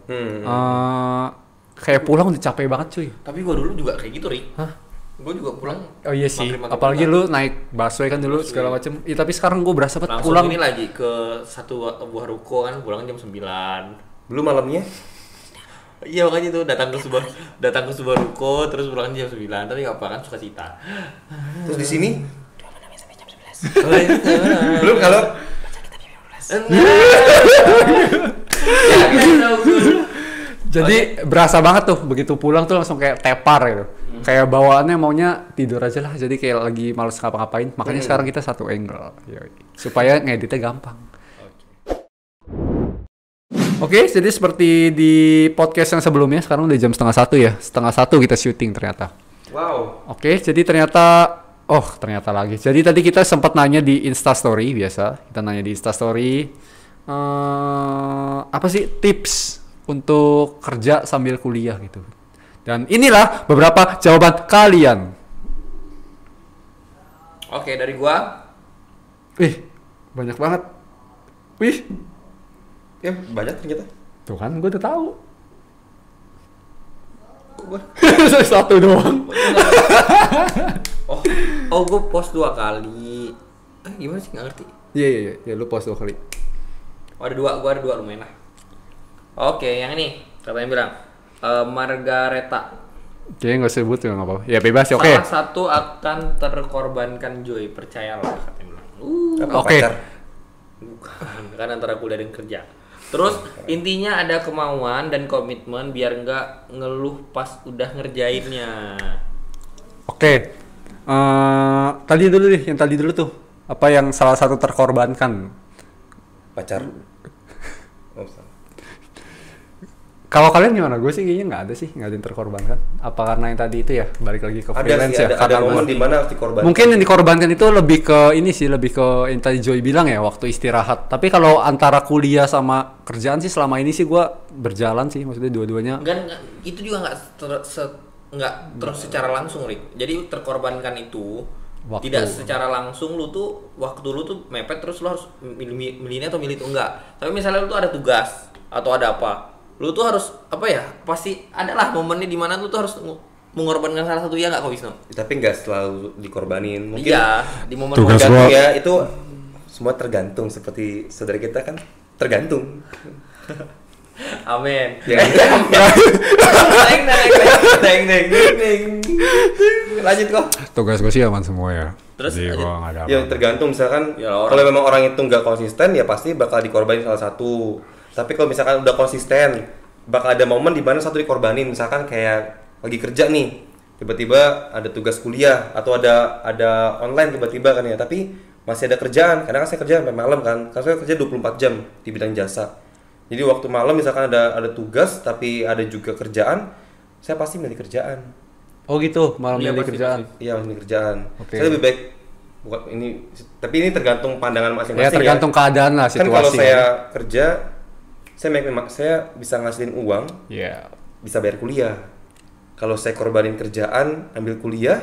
Kayak pulang udah capek banget cuy. Tapi gue dulu juga kayak gitu, Rik. Hah? Gue juga pulang. Oh iya sih. maghrib-maghrib Apalagi pulang. lu naik busway kan dulu segala macem. Iya tapi sekarang gue berasa banget Langsung pulang. ini lagi ke satu buah ruko kan, pulang jam 9. Belum malamnya? Iya makanya tuh datang ke sebuah ruko terus pulang jam 9, tapi nggak apa kan suka cita. Terus di sini? Belum kalau Jadi berasa banget tuh begitu pulang tuh langsung kayak tepar gitu. Kayak bawaannya maunya tidur aja lah. Jadi kayak lagi males ngapa-ngapain. Makanya sekarang kita satu angle. Yoi. Supaya ngeditnya gampang. Oke, jadi seperti di podcast yang sebelumnya, sekarang udah jam 12:30 ya. 12:30 kita syuting ternyata. wow. Oke, jadi ternyata lagi. Jadi tadi kita sempat nanya di Instastory biasa. Kita nanya di Instastory apa sih tips untuk kerja sambil kuliah gitu. Dan inilah beberapa jawaban kalian. Oke, dari gua. Wih, banyak banget. Wih, Ya banyak ternyata. tuh kan gue udah tahu. Kok gua? Satu doang. Oh, gua post 2 kali. Gimana sih, nggak ngerti. Iya, lu post 2 kali. Oh, gua ada dua lumayan lah. Oke, yang ini katanya bilang Margareta. Kayaknya nggak sebut juga nggak apa-apa. Ya bebas ya, oke. Salah satu akan terkorbankan Joy, percayalah katanya bilang. Apa, Oke. pacar? Bukan, kan antara kuliah dan kerja. Terus intinya ada kemauan dan komitmen biar nggak ngeluh pas udah ngerjainnya. Oke. Tadi dulu deh, yang tadi dulu tuh. Apa yang salah satu terkorbankan? Pacar. Oh, salah. Kalau kalian gimana? Gue sih kayaknya nggak ada sih, nggak ada yang terkorbankan. Apa karena yang tadi itu ya, balik lagi ke Ada freelance sih, ya? ada Karena momen gua- di mana harus dikorbankan. Mungkin yang dikorbankan itu lebih ke ini sih, lebih ke yang tadi Joy bilang ya, waktu istirahat. Tapi kalau antara kuliah sama kerjaan sih selama ini sih gue berjalan sih, maksudnya dua-duanya. Itu juga nggak terus secara langsung, Rik. Jadi terkorbankan itu Waktu. tidak secara langsung. Lu tuh waktu lu tuh mepet terus lu harus milih ini atau milih itu enggak. Tapi misalnya lu tuh ada tugas atau ada apa, lu tuh harus apa ya, pasti adalah momennya di mana lu tuh harus mengorbankan salah satu, ya nggak, Kak Wisnu? Tapi nggak selalu dikorbanin. Mungkin Iya, di momen Tugas tergantung gua- ya, itu semua tergantung. Seperti saudara kita kan tergantung. Amin. Ya. Deng. Lanjut kok. Tugas gue sih aman semua ya. Terus jadi gue nggak ada Ya apa-apa. tergantung, misalkan Ya, orang- kalau memang orang itu nggak konsisten ya pasti bakal dikorbanin salah satu. Tapi kalau misalkan udah konsisten, bakal ada momen di mana satu dikorbanin. Misalkan kayak lagi kerja nih, tiba-tiba ada tugas kuliah atau ada online tiba-tiba kan ya. Tapi masih ada kerjaan. Karena kan saya kerja sampai malam kan. Karena saya kerja 24 jam di bidang jasa. Jadi waktu malam misalkan ada tugas tapi ada juga kerjaan, saya pasti milih kerjaan. Oh gitu, malam Iya, milih pasti, kerjaan. Iya, milih kerjaan. Oke. Saya lebih baik bukan ini, tapi ini tergantung pandangan masing-masing Ya tergantung keadaan lah, Kan situasi. kalau saya kerja, saya bisa ngasihin uang, ya bisa bayar kuliah. Kalau saya korbanin kerjaan, ambil kuliah,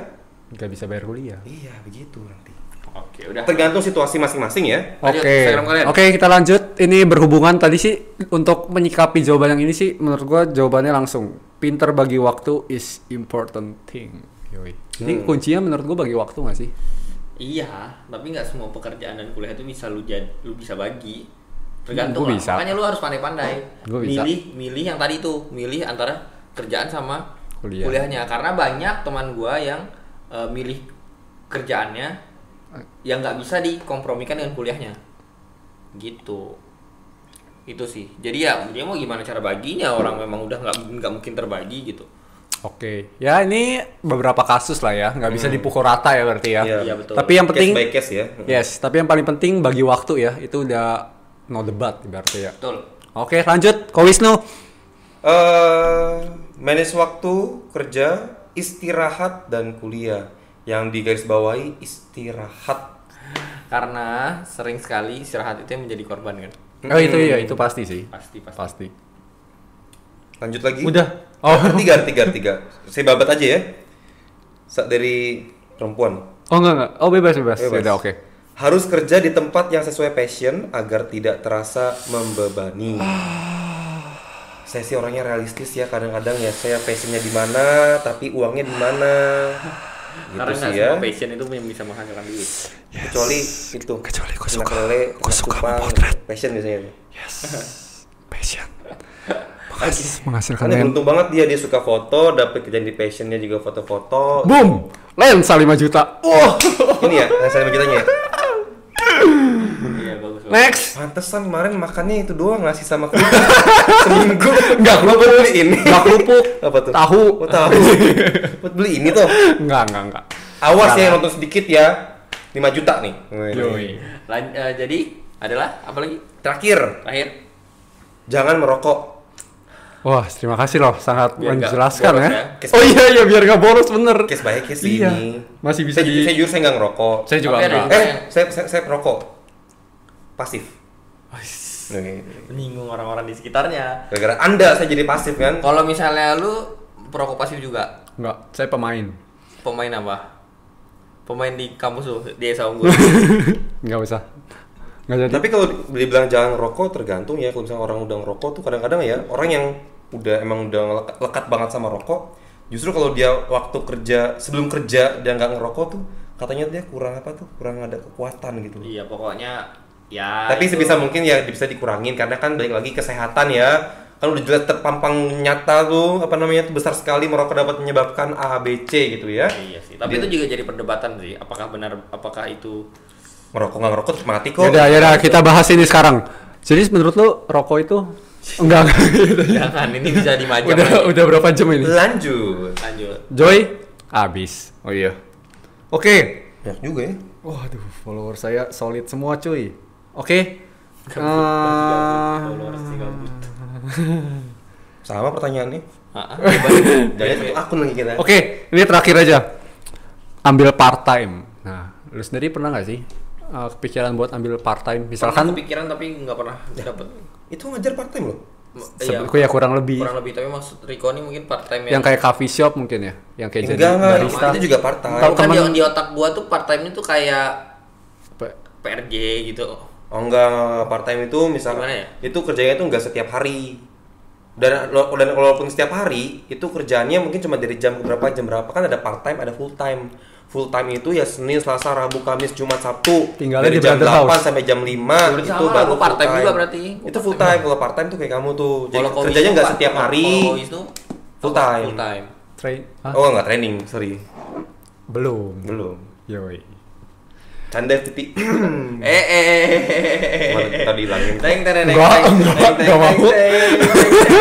nggak bisa bayar kuliah. iya begitu nanti. Oke, udah. Tergantung situasi masing-masing ya. Lanjut, Oke, Instagram kalian. oke kita lanjut. Ini berhubungan tadi sih untuk menyikapi jawaban yang ini sih, menurut gua jawabannya langsung. Pinter bagi waktu is important thing. Yoi. Jadi kuncinya menurut gua bagi waktu nggak sih? Iya, tapi nggak semua pekerjaan dan kuliah itu bisa lu bisa bagi. Tergantung Gua lah. bisa. Makanya lu harus pandai-pandai. Gua bisa. Milih yang tadi itu, milih antara kerjaan sama Kuliah. kuliahnya. Karena banyak teman gua yang milih kerjaannya yang nggak bisa dikompromikan dengan kuliahnya. Gitu. Itu sih. Jadi ya dia mau gimana cara baginya, orang memang udah nggak mungkin terbagi gitu. Oke, ya ini beberapa kasus lah ya, nggak bisa dipukul rata ya berarti ya. Iya. Iya betul. Tapi yang penting, Case by case ya. yes, tapi yang paling penting bagi waktu ya, itu udah no debat berarti ya. Betul. Oke, lanjut, Ko Wisnu. Manage waktu, kerja, istirahat, dan kuliah. Yang digarisbawahi istirahat. Karena sering sekali istirahat itu yang menjadi korban kan. Oh itu ya, itu pasti sih. Pasti. Lanjut lagi. Udah. Oh. Tiga. Saya babat aja ya. Dari perempuan. Oh enggak. Oh bebas. Bebas. Udah oke. Harus kerja di tempat yang sesuai passion agar tidak terasa membebani. Saya sih orangnya realistis ya, kadang-kadang ya saya passionnya di mana, tapi uangnya di mana. Gitu Karena sih nggak ya. semua passion itu yang bisa menghasilkan duit. Kecuali itu. Kecuali gue kena suka- kelele, gue kena suka cupang, memotret. passion biasanya. Yes. Passion. Menghasilkan Karena beruntung banget dia suka foto, dapet kerjaan di passionnya juga foto-foto. Boom. Lensa 5 juta. Wah. Ini ya, saya begitu ya. Iya bagus. Next. Pantesan kemarin makannya itu doang ngasih sama kerupuk. Seminggu Enggak gua beli ini. Enggak kerupuk. Apa tuh? Tahu. Oh, tahu. Buat beli ini tuh. Enggak. Awas ya yang nonton sedikit ya. 5 juta nih. Yoi. Jadi adalah apa lagi? Terakhir, Terakhir. jangan merokok. Wah, terima kasih loh, sangat Biar nggak menjelaskan boros ya. ya. Oh iya biar nggak boros bener. Case by case Iya. ini. Masih bisa Saya jujur saya nggak ngerokok. Saya juga Tapi ada enggak. juga- Saya perokok. Pasif. Oke. Menyinggung orang-orang di sekitarnya. Gara-gara Anda saya jadi pasif kan? Kalau misalnya lu perokok pasif juga, Enggak, saya pemain. pemain apa? Pemain di kampus lu, di Esa Unggul. Enggak usah. Enggak jadi. Tapi kalau dibilang jangan rokok tergantung ya. Kalau misalnya orang udah ngerokok tuh kadang-kadang ya orang yang udah lekat banget sama rokok, justru kalau dia waktu kerja sebelum kerja dia nggak ngerokok tuh katanya dia kurang apa tuh, kurang ada kekuatan gitu. Iya, pokoknya ya. Tapi itu- sebisa mungkin ya bisa dikurangin karena kan balik lagi kesehatan ya. Kan udah jelas terpampang nyata tuh apa namanya tuh besar sekali merokok dapat menyebabkan A B C gitu ya. Iya sih. Tapi itu juga jadi perdebatan sih. Apakah itu Ngerokok nggak ngerokok tetap mati kok. Yaudah, kita bahas ini sekarang. Jadi menurut lu rokok itu enggak. jangan ini bisa dimajang. udah berapa jam ini? Lanjut. Lanjut. Joy habis. Oh iya. Oke. Banyak juga ya. Waduh, follower saya solid semua cuy. Oke. Followers sih gabut. Sama pertanyaannya. Jadi Jadi satu akun lagi kita. Oke, ini terakhir aja. Ambil part time. Nah, lu sendiri pernah nggak sih kepikiran buat ambil part time? misalkan Misalkan kepikiran tapi nggak pernah dapet. Itu ngajar part time loh. Iya. ya kurang lebih Kurang lebih, tapi maksud Riko ini mungkin part time ya. yang kayak coffee shop mungkin ya, yang kayak jadi Enggak, barista. itu juga part time. Tahu kan temen- di otak gua tuh part time itu kayak Apa? PRG gitu. Oh enggak, part time itu misalnya Gimana ya? itu kerjanya tuh enggak setiap hari. Dan walaupun setiap hari itu kerjaannya mungkin cuma dari jam berapa kan ada part time, ada full time. Full time itu ya Senin, Selasa, Rabu, Kamis, Jumat, Sabtu. Tinggalnya dari di jam Brother 8 House. sampai jam 5 Berarti itu sama, baru gua part time full juga berarti. Itu full time. Kalau part time tuh kayak kamu tuh. Jadi Kalau kerjanya Wisnu, enggak Pak, setiap hari. Kalau Wisnu, Full time. Full time. Hah? Oh, enggak training, sorry. Belum. Belum. Yoi. Canda titik. Mana Eh. kita bilangin. Teng teng teng Enggak, teng, enggak, teng, enggak mau. teng,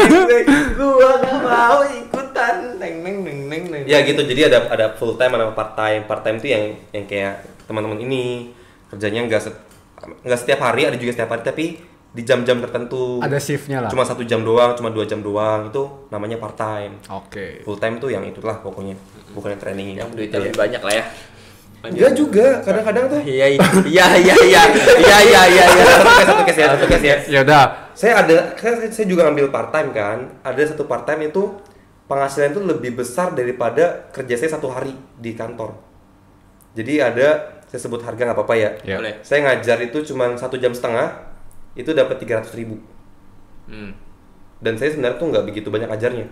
teng, teng. Gua enggak mau ikutan. Teng teng teng teng teng. Ya gitu, jadi ada full time ada part time. Part time tuh yang kayak teman-teman ini kerjanya nggak setiap hari, ada juga setiap hari tapi di jam-jam tertentu. Ada shiftnya lah. Cuma 1 jam doang, cuma 2 jam doang itu namanya part time. Oke. Full time tuh yang itulah pokoknya, bukan yang training ini. Yang duitnya lebih banyak lah ya. Enggak juga, kadang-kadang tuh. Iya iya iya iya iya iya iya iya. Satu case ya. Ya udah. Saya juga ngambil part time kan. Ada satu part time itu penghasilan itu lebih besar daripada kerja saya 1 hari di kantor. Jadi ada, saya sebut harga nggak apa-apa ya. Ya. Boleh. Saya ngajar itu cuma 1,5 jam, itu dapat 300.000. Dan saya sebenarnya tuh nggak begitu banyak ajarnya.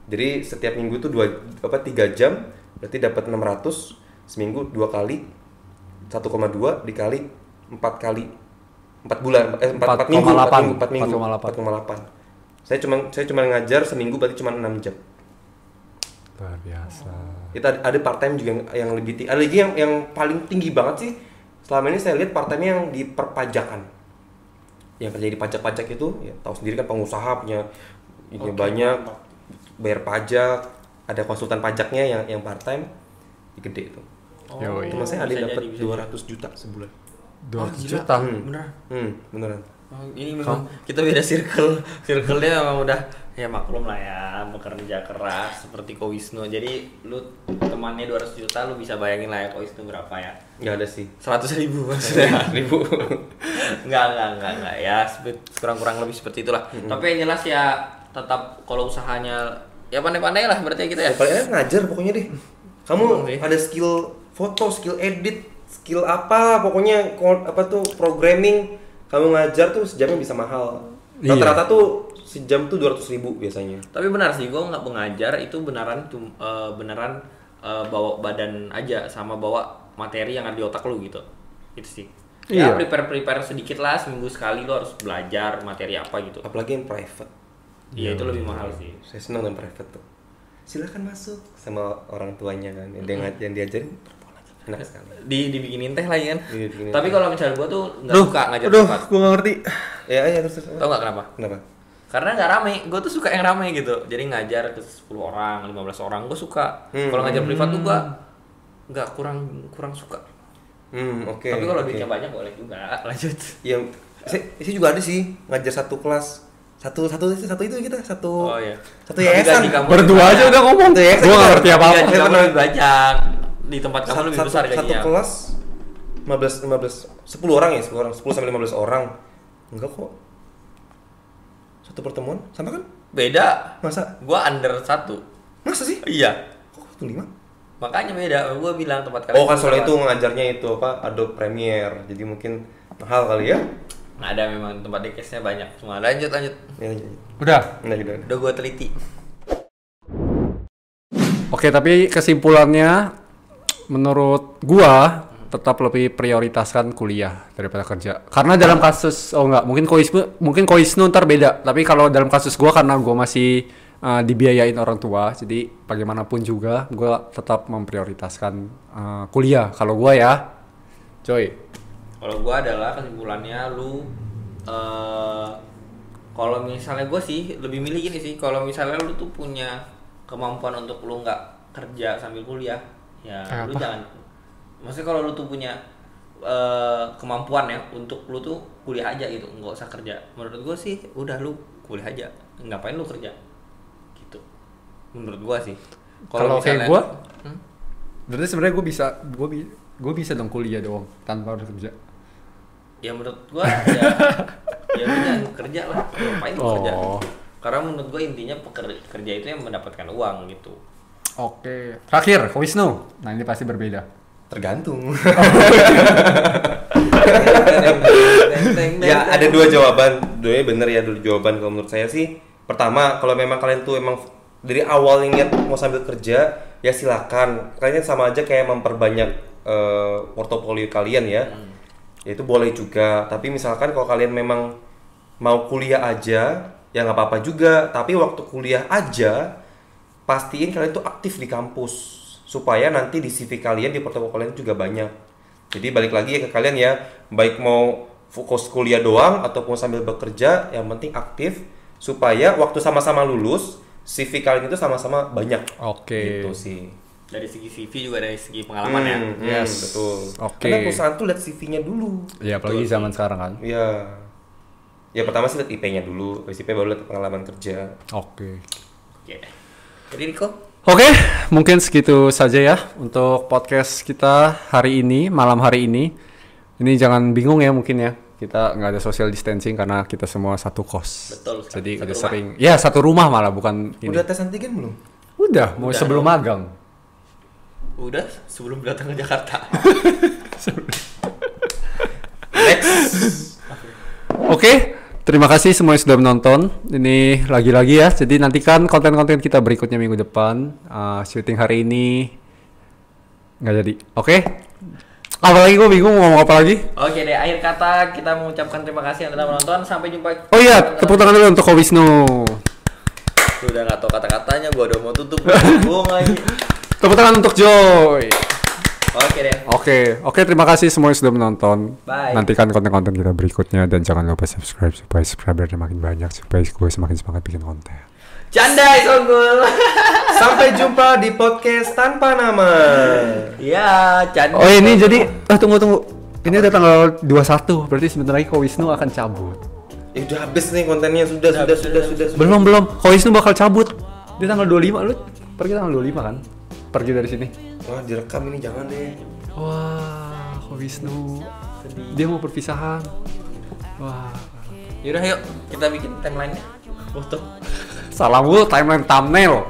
Jadi setiap minggu tuh 3 jam, berarti dapat 600. Seminggu 2 kali, 1,2 dikali 4 kali 4 bulan, 4 minggu, 4 minggu, 4 minggu, 4,8. Saya cuma ngajar seminggu berarti cuma 6 jam. Luar biasa. Kita ada part time juga yang lebih tinggi. Ada lagi yang paling tinggi banget sih. Selama ini saya lihat part time yang di perpajakan. Yang kerja di pajak-pajak itu, ya tahu sendiri kan pengusaha punya ini banyak, bayar pajak, ada konsultan pajaknya yang part time, gede itu. Yoi. Teman saya ada yang dapat bisa 200 juta sebulan. 200 juta. Beneran. Beneran. Oh, ini memang kita beda circle-nya memang udah ya maklum lah ya, bekerja keras seperti Ko Wisnu. Jadi lu temannya 200 juta, lu bisa bayangin lah ya Ko Wisnu berapa ya? Nggak ada sih. 100.000 maksudnya. 100.000. Enggak ya, kurang lebih seperti itulah. Tapi yang jelas ya tetap kalau usahanya ya pandai-pandai lah berarti kita ya. Paling ngajar pokoknya deh. Kamu Sih. ada skill foto, skill edit, skill apa, pokoknya programming. Kamu ngajar tuh sejamnya bisa mahal. Iya. Rata-rata tuh sejam tuh 200.000 biasanya. Tapi benar sih, gue nggak mengajar itu beneran bawa badan aja sama bawa materi yang ada di otak lu gitu. Itu sih. Iya. Ya prepare sedikit lah, seminggu sekali lu harus belajar materi apa gitu. Apalagi yang private. Iya itu lebih mahal sih. Saya senang dengan private tuh. Silakan masuk sama orang tuanya kan. Yang diajarin enak sekali. Dibikinin teh lagi kan. Dibikinin Tapi teh. kalau misalnya gue tuh nggak suka ngajar privat. Gua nggak ngerti. Ya terus. Tau nggak kenapa? Kenapa? Karena nggak rame, gue tuh suka yang rame gitu. Jadi ngajar ke 10 orang, 15 orang, gue suka. Kalau ngajar privat tuh gue nggak kurang suka. Oke. Tapi kalau duitnya banyak boleh juga. Lanjut. Ya, saya juga ada sih ngajar satu kelas. Satu itu kita satu. Oh iya. Satu yayasan. Tapi gaji kamu Berdua lebih aja banyak. udah ngomong. Tuh ya, Gua nggak ngerti apa-apa. Gaji kamu Pernah. lebih banyak. Di tempat kamu lebih besar Satu gajinya. kelas 10 orang ya, 10 sampai 15 orang. Enggak kok. Satu pertemuan sama kan? Beda. Masa? Gua under 1. Masa sih? Iya. Kok 5? Makanya beda. Gua bilang tempat kalian. Oh kan soalnya itu ngajarnya itu apa? Adobe Premiere. Jadi mungkin mahal kali ya. Nggak ada memang tempat di case-nya banyak. Semua lanjut. Ya. Udah. Udah. Udah gua teliti. Oke, tapi kesimpulannya menurut gua tetap lebih prioritaskan kuliah daripada kerja. Karena dalam kasus mungkin Koisnu ntar beda. Tapi kalau dalam kasus gua karena gua masih dibiayain orang tua, jadi bagaimanapun juga gua tetap memprioritaskan kuliah. Kalau gua ya, coy. Kalau gua adalah kesimpulannya lu kalau misalnya gua sih lebih milih gini sih. Kalau misalnya lu tuh punya kemampuan untuk lu nggak kerja sambil kuliah, ya lu jangan. Maksudnya kalau lu tuh punya kemampuan ya untuk lu tuh kuliah aja gitu, nggak usah kerja. Menurut gue sih udah lu kuliah aja, ngapain lu kerja gitu. Menurut gue sih. Kalau kayak gue, berarti sebenarnya gue bisa dong kuliah doang tanpa harus kerja. Ya menurut gue ya lu jangan kerja lah, ngapain lu kerja? Karena menurut gue intinya kerja itu yang mendapatkan uang gitu. Oke. Terakhir, Ko Wisnu. Nah ini pasti berbeda. Tergantung. Ya ada dua jawaban, duanya bener ya dua jawaban kalau menurut saya sih. Pertama, kalau memang kalian tuh emang dari awal niat mau sambil kerja, ya silakan. Kalian sama aja kayak memperbanyak portofolio kalian ya. Ya itu boleh juga. Tapi misalkan kalau kalian memang mau kuliah aja, ya nggak apa-apa juga. Tapi waktu kuliah aja, pastiin kalian tuh aktif di kampus. Supaya nanti di CV kalian, di portofolio kalian juga banyak. Jadi balik lagi ya ke kalian ya, baik mau fokus kuliah doang ataupun sambil bekerja, yang penting aktif supaya waktu sama-sama lulus, CV kalian itu sama-sama banyak. Oke. Gitu sih. Dari segi CV juga dari segi pengalaman ya. Yes. Betul. Oke. Karena perusahaan tuh lihat CV-nya dulu. Ya apalagi zaman sekarang kan. Iya. Ya pertama sih lihat IP-nya dulu, IP baru lihat pengalaman kerja. Oke. Oke. Jadi Riko, Oke, mungkin segitu saja ya untuk podcast kita malam hari ini. Ini jangan bingung ya mungkin ya, kita nggak ada social distancing karena kita semua satu kos. Betul. Jadi Satu udah rumah. sering, ya satu rumah malah bukan ini. Udah tes antigen belum? Udah sebelum magang. udah sebelum datang ke Jakarta. Next. Oke, terima kasih semua yang sudah menonton. Ini lagi-lagi ya, jadi nantikan konten-konten kita berikutnya minggu depan. Syuting hari ini nggak jadi. Oke? Apalagi gue bingung mau ngomong apa lagi. Oke deh, akhir kata kita mengucapkan terima kasih yang telah menonton. Sampai jumpa. Oh iya, tepuk tangan dulu untuk Ko Wisnu. Lu udah nggak tahu kata-katanya, gua udah mau tutup, bohong lagi. Tepuk tangan untuk Joy. Oke deh. Oke, terima kasih semua yang sudah menonton. Bye. Nantikan konten-konten kita berikutnya dan jangan lupa subscribe supaya subscribernya makin banyak supaya gue semakin semangat bikin konten. Candai Songgul. Sampai jumpa di podcast tanpa nama. Iya, candai. Oh ini jadi tunggu. Ini udah tanggal 21, berarti sebentar lagi Ko Wisnu akan cabut. Udah habis nih kontennya, sudah. Belum. Ko Wisnu bakal cabut. Di tanggal 25 lu pergi tanggal 25 kan? Pergi dari sini. Wah, direkam ini jangan deh. Wah, Ko Wisnu. Dia mau perpisahan. Wah. Yaudah yuk, kita bikin timeline-nya. Foto. Salam lu timeline thumbnail.